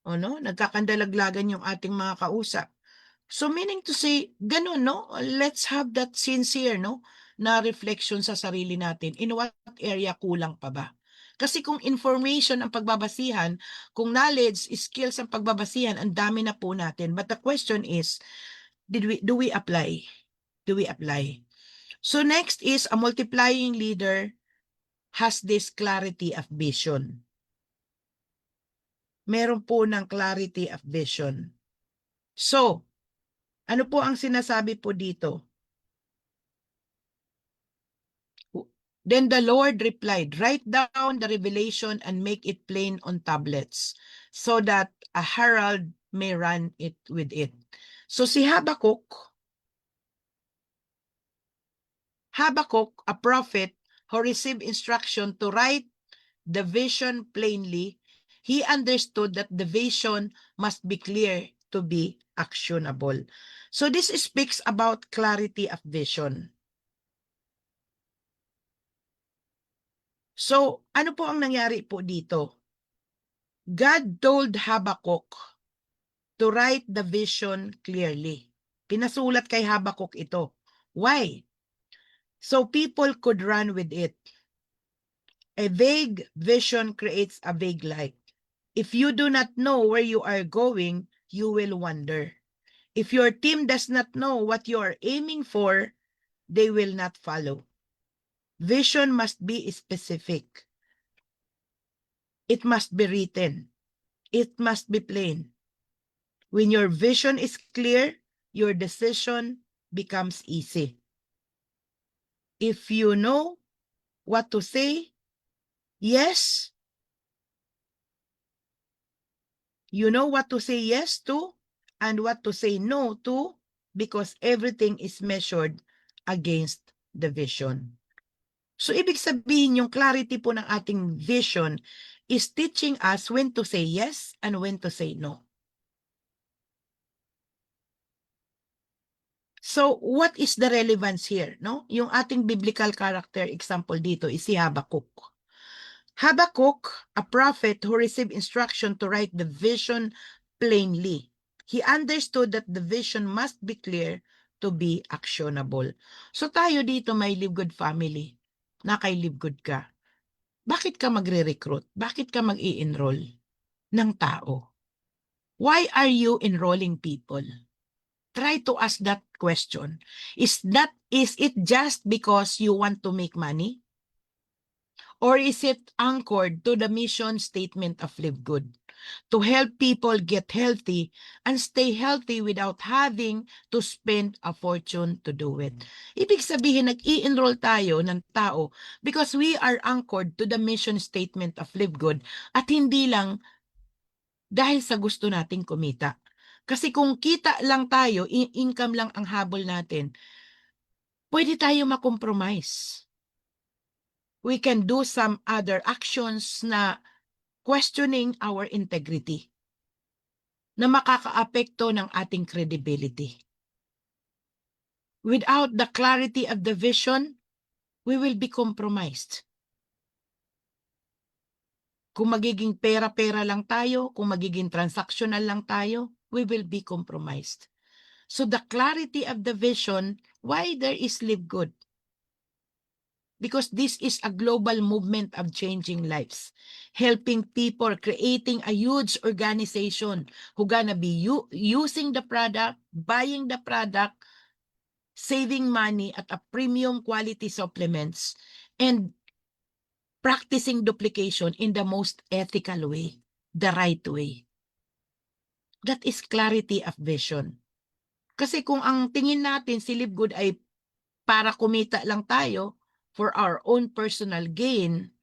[SPEAKER 1] O no, nagkakandalaglagan yung ating mga kausap. So meaning to say, ganun, no? Let's have that sincere, no? Na reflection sa sarili natin. In what area kulang pa ba? Kasi kung information ang pagbabasihan, kung knowledge, skills ang pagbabasihan, ang dami na po natin. But the question is, do we apply? Do we apply? So next is, a multiplying leader has this clarity of vision. Meron po ng clarity of vision. So, ano po ang sinasabi po dito? Then the Lord replied, write down the revelation and make it plain on tablets, so that a herald may run it with it. So si Habakkuk, a prophet who received instruction to write the vision plainly, he understood that the vision must be clear to be actionable. So this speaks about clarity of vision. So, ano po ang nangyari po dito? God told Habakkuk to write the vision clearly. Pinasulat kay Habakkuk ito. Why? So people could run with it. A vague vision creates a vague light. If you do not know where you are going, you will wander. If your team does not know what you are aiming for, they will not follow. Vision must be specific. It must be written. It must be plain. When your vision is clear, your decision becomes easy. If you know what to say, yes, you know what to say yes to and what to say no to, because everything is measured against the vision. So ibig sabihin yung clarity po ng ating vision is teaching us when to say yes and when to say no. So what is the relevance here? No? Yung ating biblical character example dito is si Habakkuk. Habakkuk, a prophet who received instruction to write the vision plainly. He understood that the vision must be clear to be actionable. So tayo dito may Live Good family. Na kay Live Good ka. Bakit ka magre-recruit? Bakit ka mag-i-enroll ng tao? Why are you enrolling people? Try to ask that question. Is it just because you want to make money? Or is it anchored to the mission statement of Live Good? To help people get healthy and stay healthy without having to spend a fortune to do it. Ibig sabihin, nag-i-enroll tayo ng tao because we are anchored to the mission statement of Live Good at hindi lang dahil sa gusto nating kumita. Kasi kung kita lang tayo, income lang ang habol natin, pwede tayo makompromise. We can do some other actions na questioning our integrity, na makakaapekto ng ating credibility. Without the clarity of the vision, we will be compromised. Kung magiging pera-pera lang tayo, kung magiging transactional lang tayo, we will be compromised. So the clarity of the vision, why there is Live Good? Because this is a global movement of changing lives, helping people, creating a huge organization who gonna be using the product, buying the product, saving money at a premium quality supplements, and practicing duplication in the most ethical way, the right way. That is clarity of vision. Kasi kung ang tingin natin si Live Good ay para kumita lang tayo for our own personal gain,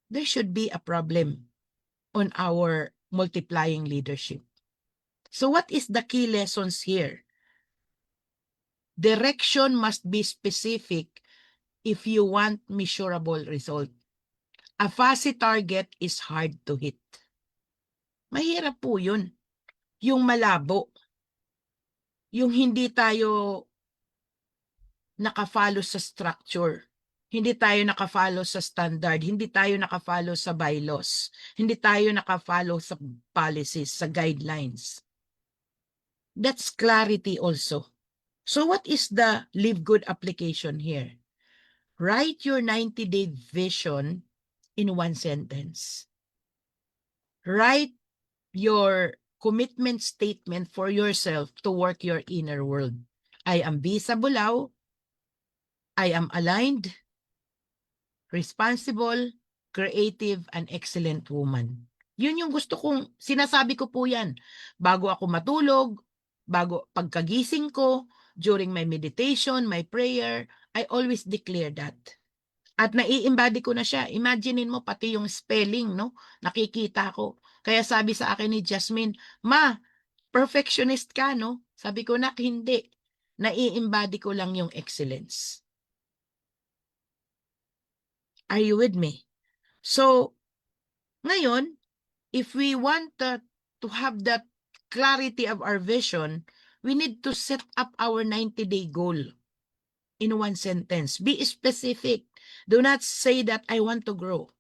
[SPEAKER 1] there should be a problem on our multiplying leadership. So what is the key lessons here? Direction must be specific if you want measurable result. A fuzzy target is hard to hit. Mahirap po yun. Yung malabo. Yung hindi tayo nakafollow sa structure. Hindi tayo nakafollow sa standard. Hindi tayo nakafollow sa bylaws. Hindi tayo nakafollow sa policies, sa guidelines. That's clarity also. So what is the Live Good application here? Write your 90-day vision in one sentence. Write your commitment statement for yourself to work your inner world. I am Bisa Bulao. I am aligned, responsible, creative, and excellent woman. Yun yung gusto kong, sinasabi ko po yan. Bago ako matulog, bago pagkagising ko, during my meditation, my prayer, I always declare that. At nai-embody ko na siya. Imaginein mo pati yung spelling, no? Nakikita ko. Kaya sabi sa akin ni Jasmine, Ma, perfectionist ka, no? Sabi ko, nak, hindi. Nai-embody ko lang yung excellence. Are you with me? So, ngayon, if we want to have that clarity of our vision, we need to set up our 90-day goal in one sentence. Be specific. Do not say that I want to grow.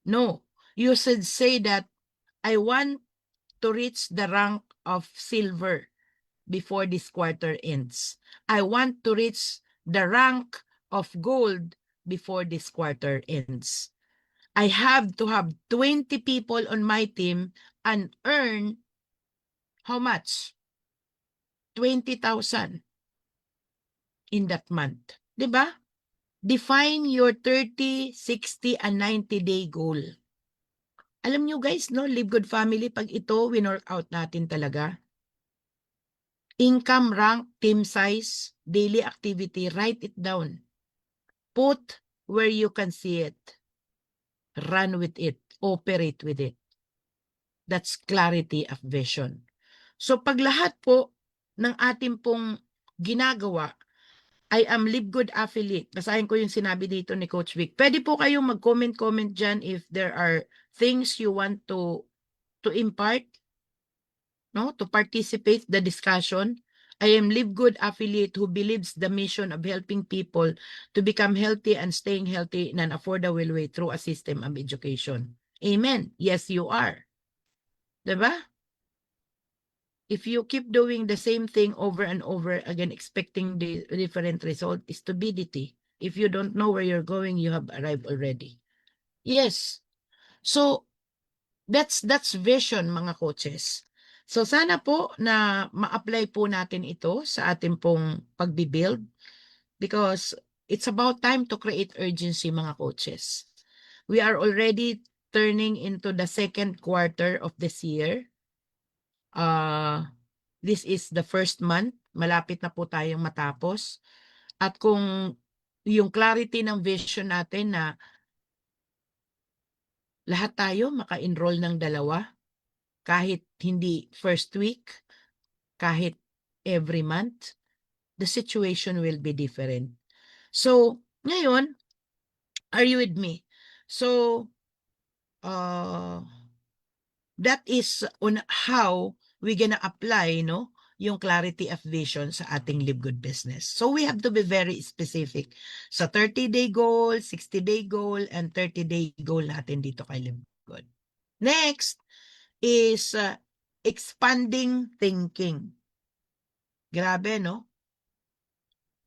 [SPEAKER 1] No, you should say that I want to reach the rank of silver before this quarter ends. I want to reach the rank of gold before this quarter ends. I have to have 20 people on my team and earn how much? 20,000 in that month. Diba? Define your 30, 60, and 90-day goal. Alam nyo guys, no, Live Good Family, pag ito, winork out natin talaga. Income, rank, team size, daily activity, write it down. Put where you can see it. Run with it. Operate with it. That's clarity of vision. So pag lahat po ng ating pong ginagawa, I am Live Good affiliate. Basahin ko yung sinabi dito ni Coach Vic. Pwede po kayong mag-comment dyan if there are things you want to impart, no, to participate the discussion. I am Live Good affiliate who believes the mission of helping people to become healthy and staying healthy in an affordable way through a system of education. Amen. Yes, you are. Diba? If you keep doing the same thing over and over again, expecting the different result, is stupidity. If you don't know where you're going, you have arrived already. Yes. So, that's vision, mga coaches. So, sana po na ma-apply po natin ito sa ating pong pagbibuild because it's about time to create urgency, mga coaches. We are already turning into the second quarter of this year. This is the first month. Malapit na po tayong matapos. At kung yung clarity ng vision natin na lahat tayo maka-enroll ng 2, kahit hindi first week, kahit every month, the situation will be different. So, ngayon, are you with me? So, that is on how we gonna apply, no, yung clarity of vision sa ating Live Good business. So we have to be very specific sa 30-day goal, 60-day goal, and 30-day goal natin dito kay Live Good. Next is expanding thinking. Grabe, no?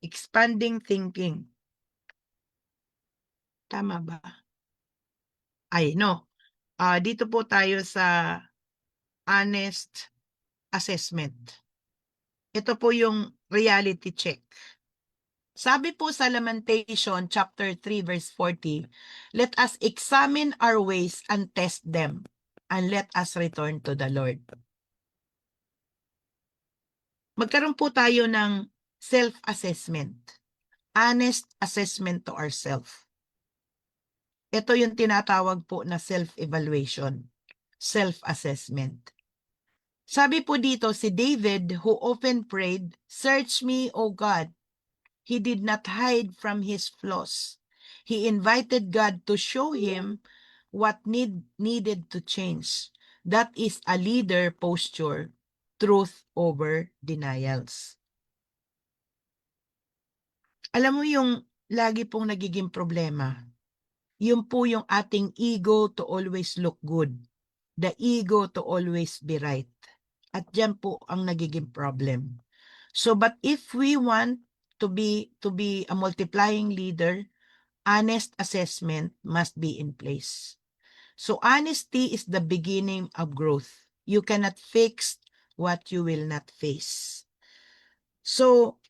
[SPEAKER 1] Expanding thinking. Tama ba? Ay, no. Dito po tayo sa honest assessment. Ito po yung reality check. Sabi po sa Lamentation chapter 3 verse 40, let us examine our ways and test them, and let us return to the Lord. Magkaroon po tayo ng self-assessment. Honest assessment to ourselves. Ito yung tinatawag po na self-evaluation. Self-assessment. Sabi po dito, si David who often prayed, search me, O God. He did not hide from his flaws. He invited God to show him what needed to change. That is a leader posture, truth over denials. Alam mo yung lagi pong nagiging problema, yun po yung ating ego to always look good, the ego to always be right. At dyan po ang nagiging problem. So, but if we want to be a multiplying leader, honest assessment must be in place. So, honesty is the beginning of growth. You cannot fix what you will not face. So,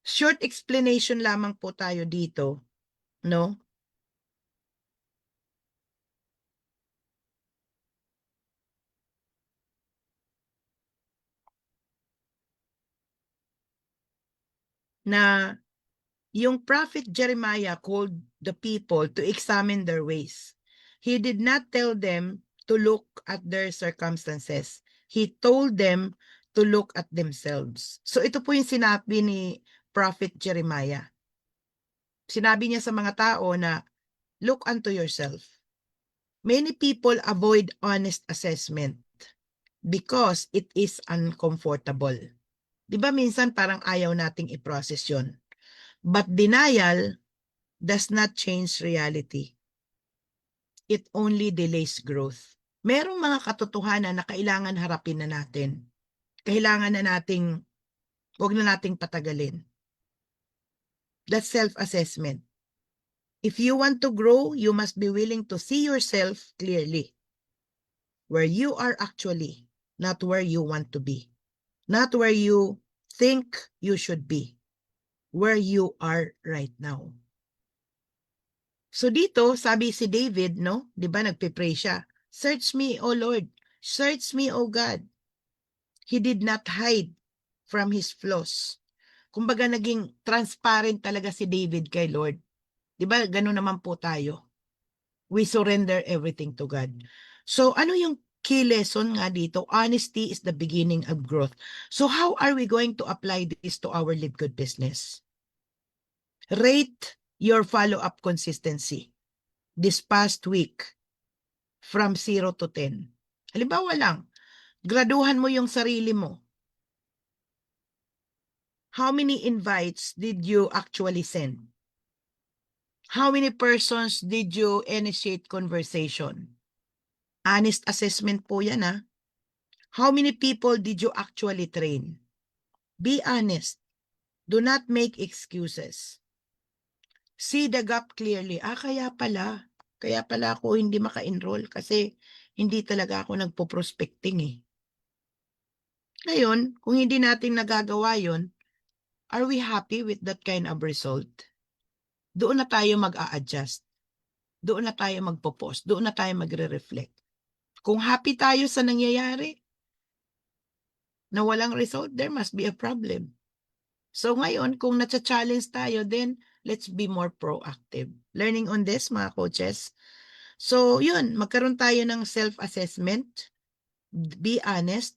[SPEAKER 1] short explanation lamang po tayo dito, no? Na yung prophet Jeremiah called the people to examine their ways. He did not tell them to look at their circumstances. He told them to look at themselves. So ito po yung sinabi ni prophet Jeremiah. Sinabi niya sa mga tao na look unto yourself. Many people avoid honest assessment because it is uncomfortable. Di ba minsan parang ayaw nating i-process yun? But denial does not change reality. It only delays growth. Merong mga katotohanan na kailangan harapin na natin. Kailangan na nating, huwag na nating patagalin. That's self-assessment. If you want to grow, you must be willing to see yourself clearly. Where you are actually, not where you want to be. Not where you think you should be. Where you are right now. So dito, sabi si David, no? 'Di ba nagpe-pray siya? Search me, O Lord. Search me, O God. He did not hide from his flaws. Kumbaga naging transparent talaga si David kay Lord. 'Di ba? Ganun naman po tayo. We surrender everything to God. So ano yung key lesson nga dito? Honesty is the beginning of growth. So how are we going to apply this to our Live Good business? Rate your follow-up consistency this past week from 0 to 10. Halimbawa lang, graduhan mo yung sarili mo. How many invites did you actually send? How many persons did you initiate conversation? Honest assessment po yan, ha? How many people did you actually train? Be honest. Do not make excuses. See the gap clearly. Kaya pala ako hindi maka-enroll kasi hindi talaga ako nagpo-prospecting eh. Ngayon, kung hindi natin nagagawa yon, are we happy with that kind of result? Doon na tayo mag-a-adjust. Doon na tayo magpo-post. Doon na tayo magre-reflect. Kung happy tayo sa nangyayari, na walang result, there must be a problem. So ngayon, kung na-challenge tayo, then let's be more proactive. Learning on this, mga coaches. So yun, magkaroon tayo ng self-assessment. Be honest.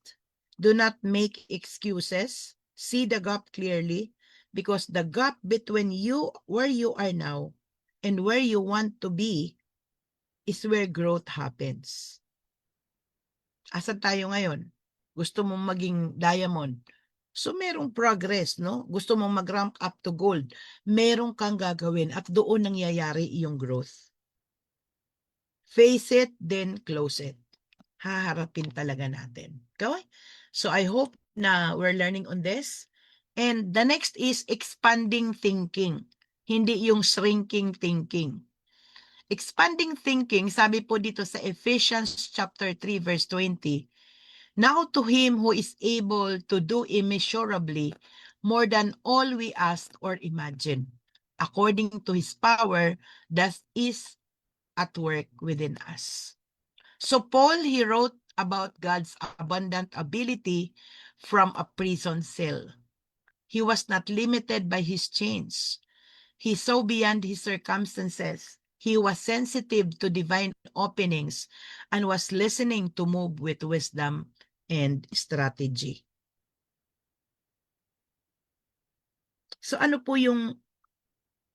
[SPEAKER 1] Do not make excuses. See the gap clearly. Because the gap between you, where you are now, and where you want to be, is where growth happens. Asan tayo ngayon? Gusto mong maging diamond. So merong progress, no? Gusto mong mag-ramp up to gold. Merong kang gagawin at doon nangyayari yung growth. Face it, then close it. Haharapin talaga natin. Okay? So I hope na we're learning on this. And the next is expanding thinking. Hindi yung shrinking thinking. Expanding thinking, sabi po dito sa Ephesians chapter 3 verse 20, now to him who is able to do immeasurably more than all we ask or imagine, according to his power that is at work within us. So Paul, he wrote about God's abundant ability from a prison cell. He was not limited by his chains. He saw beyond his circumstances. He was sensitive to divine openings and was listening to move with wisdom and strategy. So ano po yung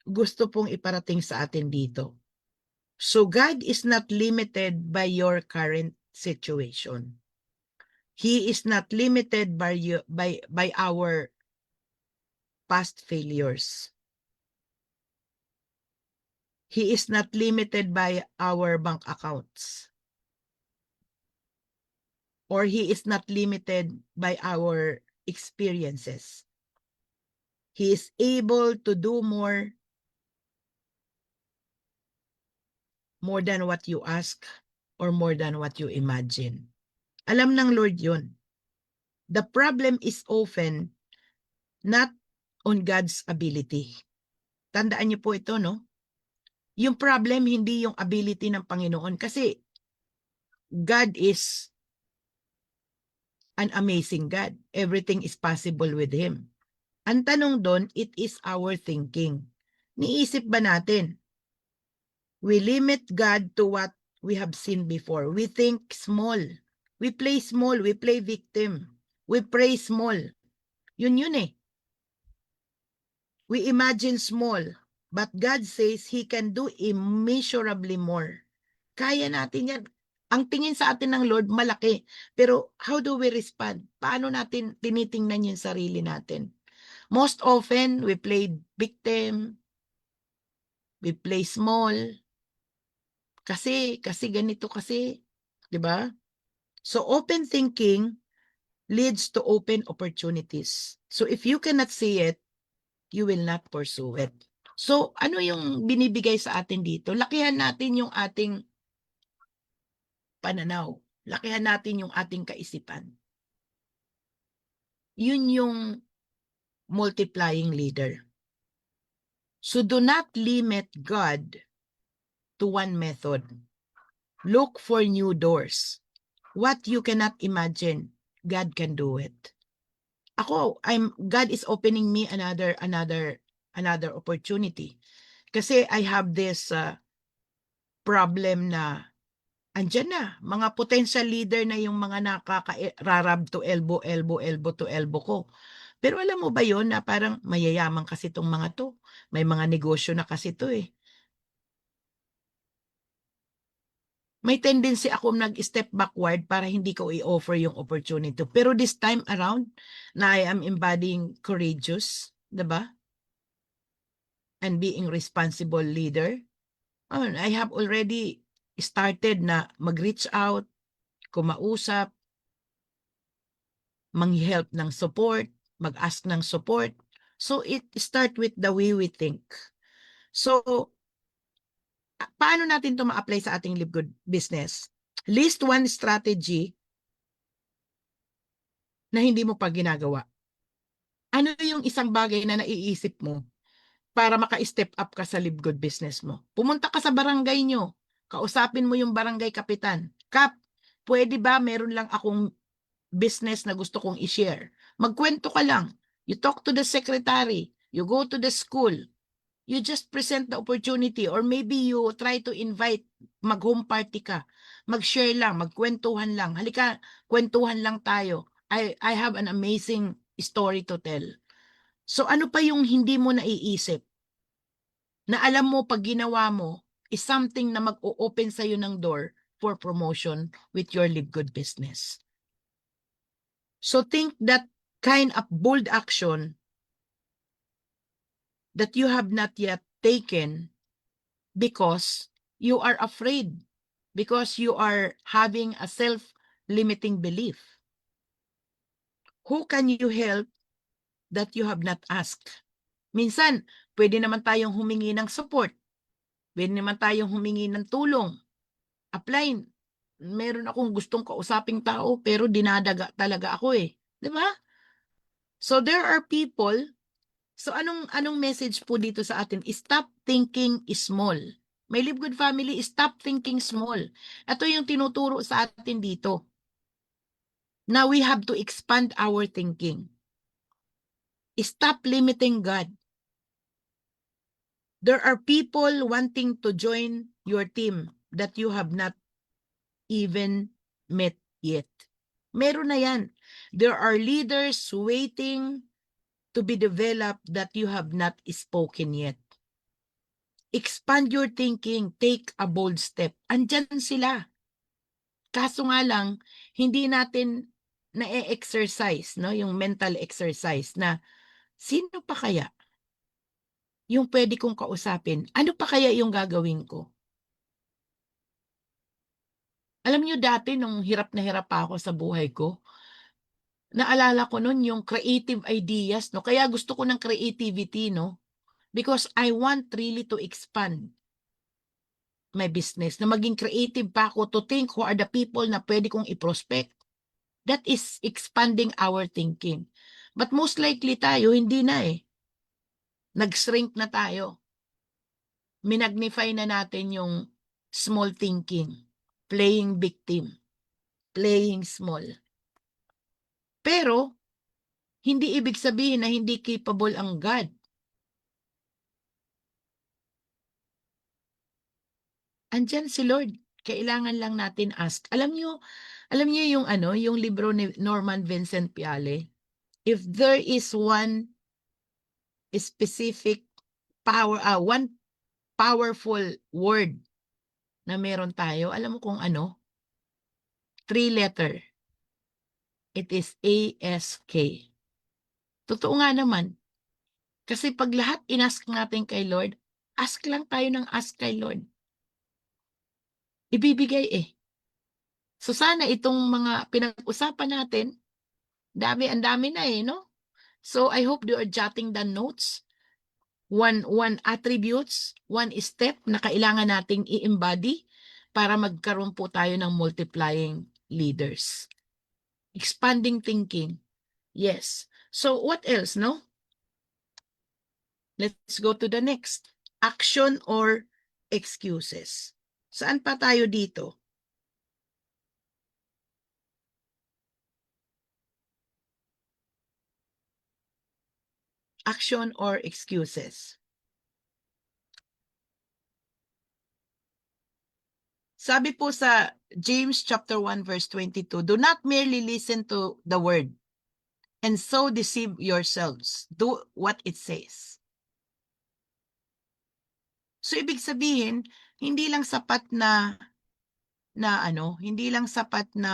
[SPEAKER 1] gusto pong iparating sa atin dito? So God is not limited by your current situation. He is not limited by our past failures. He is not limited by our bank accounts. Or He is not limited by our experiences. He is able to do more than what you ask or more than what you imagine. Alam ng Lord yun. The problem is often not on God's ability. Tandaan niyo po ito, no? Yung problem, hindi yung ability ng Panginoon. Kasi God is an amazing God. Everything is possible with Him. Ang tanong doon, it is our thinking. Niisip ba natin? We limit God to what we have seen before. We think small. We play small. We play victim. We pray small. Yun eh. We imagine small. But God says He can do immeasurably more. Kaya natin yan. Ang tingin sa atin ng Lord, malaki. Pero how do we respond? Paano natin tinitingnan yung sarili natin? Most often, we play victim. We play small. Kasi ganito kasi. Diba? So open thinking leads to open opportunities. So if you cannot see it, you will not pursue it. So ano yung binibigay sa atin dito? Lakihan natin yung ating pananaw. Lakihan natin yung ating kaisipan. Yun yung multiplying leader. So do not limit God to one method. Look for new doors. What you cannot imagine, God can do it. God is opening me another opportunity. Kasi I have this problem na andyan na, mga potential leader na yung mga nakaka-rarab to elbow to elbow ko. Pero alam mo ba yon na parang mayayaman kasi tong mga to. May mga negosyo na kasi to eh. May tendency ako nag-step backward para hindi ko i-offer yung opportunity. Pero this time around, na I am embodying courageous, diba? And being responsible leader, I have already started na mag-reach out, kumausap, mang-help ng support, mag-ask ng support. So it start with the way we think. So paano natin ito ma-apply sa ating Live Good business? List one strategy na hindi mo pa ginagawa. Ano yung isang bagay na naiisip mo para maka-step up ka sa Live Good business mo? Pumunta ka sa barangay nyo. Kausapin mo yung barangay kapitan. Kap, pwede ba meron lang akong business na gusto kong i-share? Magkwento ka lang. You talk to the secretary. You go to the school. You just present the opportunity or maybe you try to invite, mag-home party ka. Mag-share lang, magkwentuhan lang. Halika, kwentuhan lang tayo. I have an amazing story to tell. So ano pa yung hindi mo naiisip? Na alam mo pag ginawa mo is something na mag-o-open sa'yo ng door for promotion with your Live Good business. So think that kind of bold action that you have not yet taken because you are afraid, because you are having a self-limiting belief. Who can you help that you have not asked? Minsan, pwede naman tayong humingi ng support. Pwede naman tayong humingi ng tulong. Apply. Meron akong gustong kausaping tao pero dinadaga talaga ako eh. 'Di ba? So there are people. So anong message po dito sa atin? Stop thinking small. My Live Good family, stop thinking small. Ito yung tinuturo sa atin dito. Now we have to expand our thinking. Stop limiting God. There are people wanting to join your team that you have not even met yet. Meron na yan. There are leaders waiting to be developed that you have not spoken yet. expand your thinking, take a bold step. Andyan sila. Kaso nga lang, hindi natin na-exercise, no? Yung mental exercise na sino pa kaya yung pwede kong kausapin? Ano pa kaya yung gagawin ko? Alam niyo dati nung hirap na hirap pa ako sa buhay ko, naalala ko nun yung creative ideas, no? Kaya gusto ko ng creativity, no? Because I want really to expand my business, na maging creative pa ako to think who are the people na pwede kong i-prospect. That is expanding our thinking. But most likely tayo, hindi na eh. Nag-shrink na tayo. Minagnify na natin yung small thinking, playing victim, playing small. Pero, hindi ibig sabihin na hindi capable ang God. Andyan si Lord. Kailangan lang natin ask. Alam niyo yung yung libro ni Norman Vincent Peale. If there is one specific one powerful word na meron tayo, alam mo kung ano? 3 letter. It is ASK. Totoo nga naman. Kasi pag lahat inask natin kay Lord, ask lang tayo ng ask kay Lord. Ibibigay eh. So sana itong mga pinag-usapan natin, ang dami na eh, no? So I hope you are jotting the notes. One attributes, one step na kailangan nating i-embody para magkaroon po tayo ng multiplying leaders. Expanding thinking. Yes. So what else, no? Let's go to the next. Action or excuses. Saan pa tayo dito? Action or excuses. Sabi po sa James chapter 1 verse 22, do not merely listen to the word and so deceive yourselves. Do what it says. So ibig sabihin, hindi lang sapat hindi lang sapat na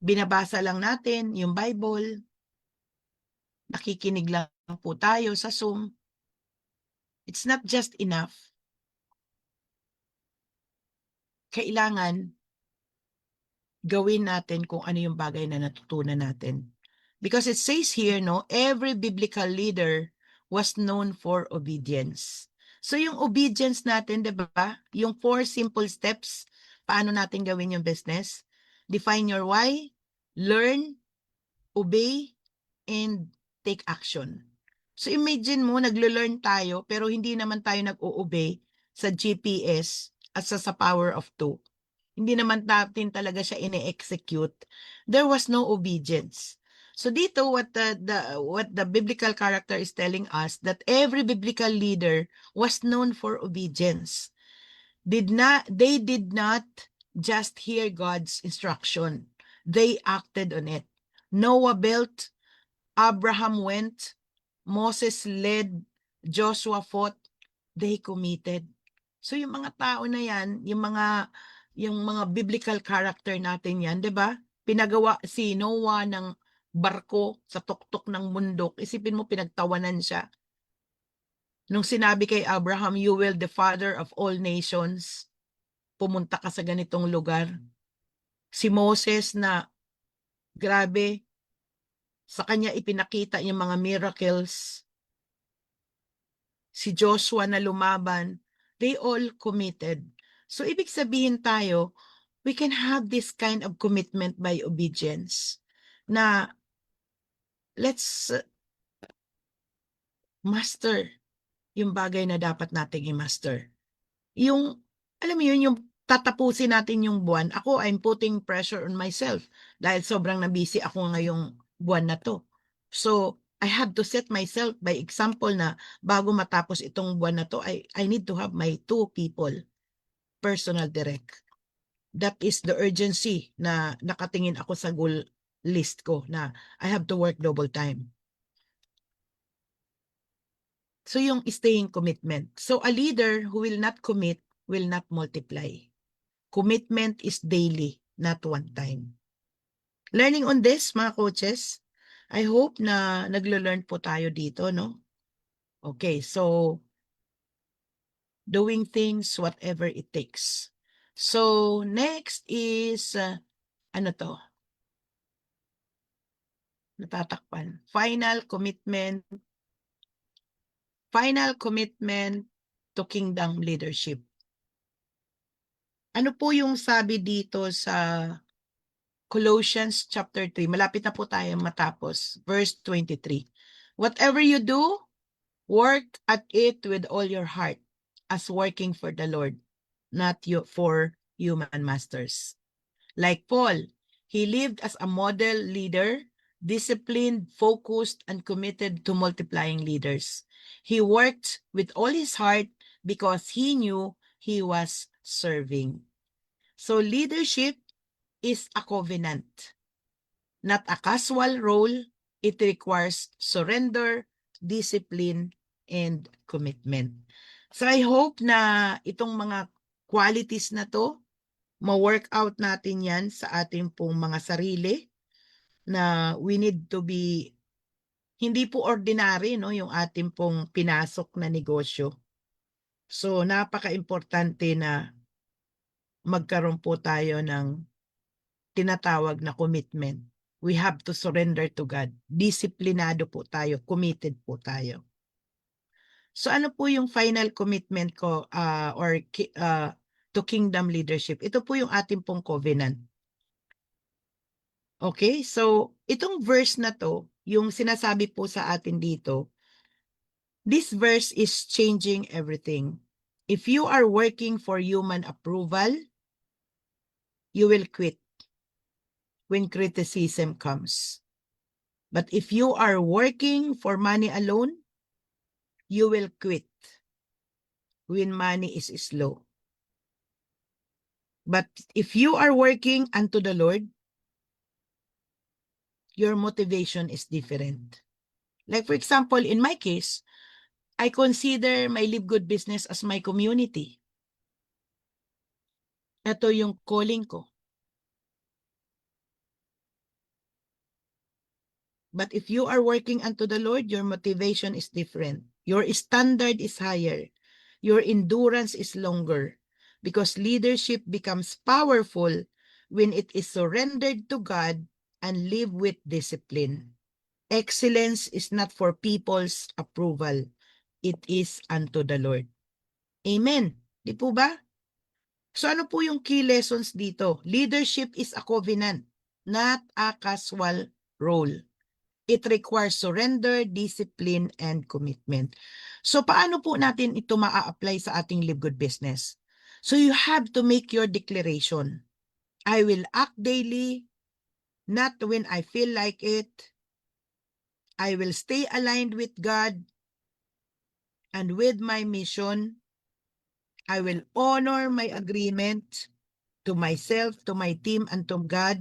[SPEAKER 1] binabasa lang natin yung Bible, nakikinig lang po tayo sa Zoom. It's not just enough. Kailangan gawin natin kung ano yung bagay na natutunan natin. Because it says here, no, every biblical leader was known for obedience. So yung obedience natin, 'di ba? Yung 4 simple steps, paano natin gawin yung business? Define your why, learn, obey, and take action. So imagine mo, naglo-learn tayo pero hindi naman tayo nag-o-obey sa GPS at sa power of 2. Hindi naman natin talaga siya ine-execute. There was no obedience. So dito what the biblical character is telling us that every biblical leader was known for obedience. They did not just hear God's instruction. They acted on it. Noah built, Abraham went, Moses led, Joshua fought, they committed. So yung mga tao na yan, yung mga biblical character natin yan, 'di ba? Pinagawa si Noah ng barko sa tuktok ng bundok. Isipin mo pinagtawanan siya. Nung sinabi kay Abraham, you will the father of all nations. Pumunta ka sa ganitong lugar. Si Moses na grabe, sa kanya ipinakita yung mga miracles. Si Joshua na lumaban, they all committed. So ibig sabihin tayo, we can have this kind of commitment by obedience na let's master yung bagay na dapat nating i-master. Yung, alam mo yun, yung tatapusin natin yung buwan. Ako, I'm putting pressure on myself dahil sobrang na-busy ako ngayong buwan na to. So, I have to set myself by example na bago matapos itong buwan na to, I need to have my 2 people, personal direct. That is the urgency na nakatingin ako sa goal list ko na I have to work double time. So yung staying commitment. So a leader who will not commit will not multiply. Commitment is daily, not one time. Learning on this, mga coaches, I hope na naglo-learn po tayo dito, no? Okay, so doing things whatever it takes. So next is, ano to? Natatakpan. Final commitment to kingdom leadership. Ano po yung sabi dito sa Colossians chapter 3? Malapit na po tayo matapos. Verse 23. Whatever you do, work at it with all your heart as working for the Lord, not for human masters. Like Paul, he lived as a model leader, disciplined, focused, and committed to multiplying leaders. He worked with all his heart because he knew he was serving. So leadership is a covenant, not a casual role. It requires surrender, discipline, and commitment. So I hope na itong mga qualities na to, ma-workout natin yan sa ating pong mga sarili na we need to be, hindi po ordinary, no, yung ating pong pinasok na negosyo. So napaka-importante na magkaroon po tayo ng tinatawag na commitment. We have to surrender to God. Disiplinado po tayo, committed po tayo. So ano po yung final commitment ko to kingdom leadership? Ito po yung ating pong covenant. Okay, so itong verse na to, yung sinasabi po sa atin dito, this verse is changing everything. If you are working for human approval, you will quit when criticism comes. But if you are working for money alone, you will quit when money is slow. But if you are working unto the Lord, your motivation is different. Like for example, in my case, I consider my Live Good business as my community. Ito yung calling ko. But if you are working unto the Lord, your motivation is different. Your standard is higher. Your endurance is longer. Because leadership becomes powerful when it is surrendered to God and live with discipline. Excellence is not for people's approval. It is unto the Lord. Amen. Di po ba? So ano po yung key lessons dito? Leadership is a covenant, not a casual role. It requires surrender, discipline, and commitment. So paano po natin ito maa-apply sa ating Live Good business? So you have to make your declaration. I will act daily, not when I feel like it. I will stay aligned with God and with my mission. I will honor my agreement to myself, to my team, and to God.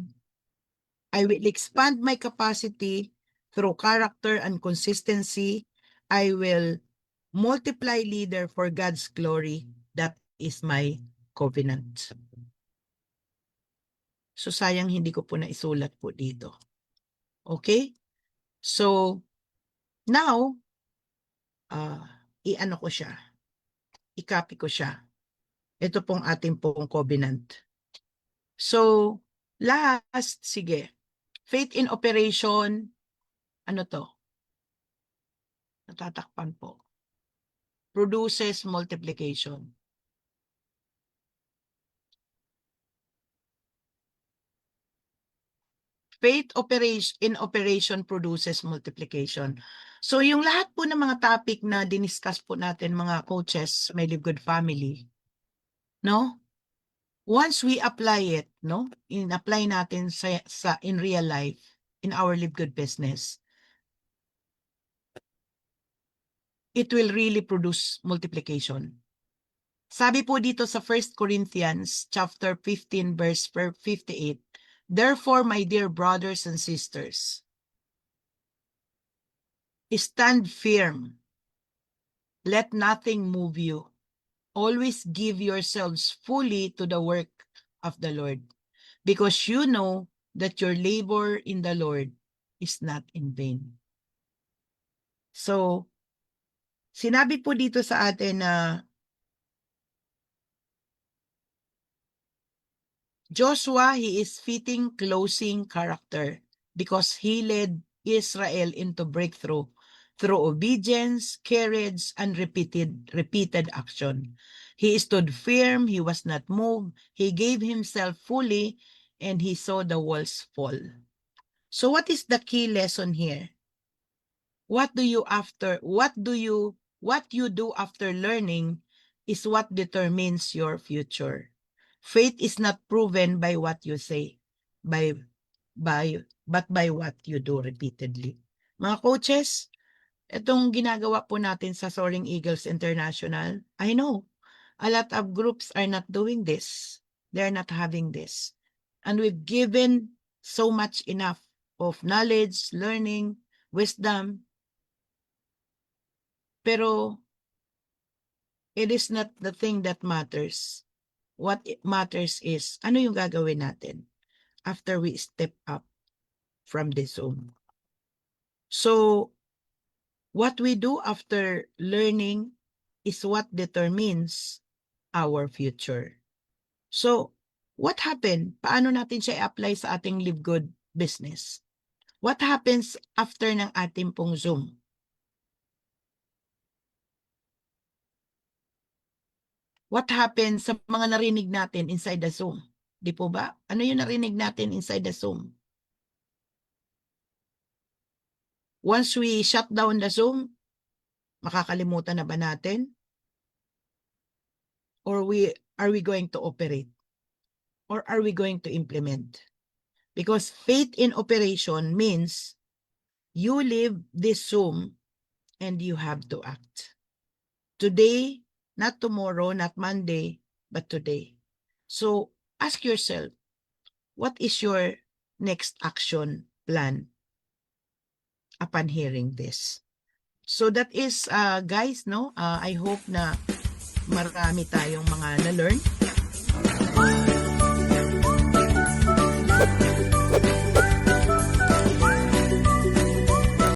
[SPEAKER 1] I will expand my capacity through character and consistency. I will multiply leader for God's glory. That is my covenant. So sayang hindi ko po naisulat po dito. Okay? So now, i-ano ko siya. I-copy ko siya. Ito pong ating pong covenant. So last, sige. Faith in operation, ano to? Natatakpan po. Produces multiplication. Faith in operation produces multiplication. So yung lahat po ng mga topic na diniscuss po natin mga coaches, may Live Good Family, no? Once we apply it, no? In-apply natin in real life, in our Live Good business, it will really produce multiplication. Sabi po dito sa 1 Corinthians chapter 15 verse 58, therefore, my dear brothers and sisters, stand firm, Let nothing move you. Always give yourselves fully to the work of the Lord, because you know that your labor in the Lord is not in vain. So, sinabi po dito sa atin na Joshua, he is fitting closing character because he led Israel into breakthrough through obedience, courage, and repeated action. He stood firm, he was not moved, he gave himself fully, and he saw the walls fall. So what is the key lesson here? What you do after learning is what determines your future. Faith is not proven by what you say, by but by what you do repeatedly. Mga coaches, itong ginagawa po natin sa Soaring Eagles International, I know a lot of groups are not doing this. They're not having this. And we've given so much enough of knowledge, learning, wisdom, pero it is not the thing that matters. What matters is, ano yung gagawin natin after we step up from the Zoom. So, what we do after learning is what determines our future. So, what happened? Paano natin siya i-apply sa ating Live Good business? What happens after ng ating pong Zoom? What happens sa mga narinig natin inside the Zoom? Di po ba? Ano yung narinig natin inside the Zoom? Once we shut down the Zoom, makakalimutan na ba natin? Or are we going to operate? Or are we going to implement? Because faith in operation means you leave this Zoom and you have to act. Today, not tomorrow, not Monday, but today. So ask yourself, what is your next action plan upon hearing this? So that is, guys, no? I hope na marami tayong mga na-learn.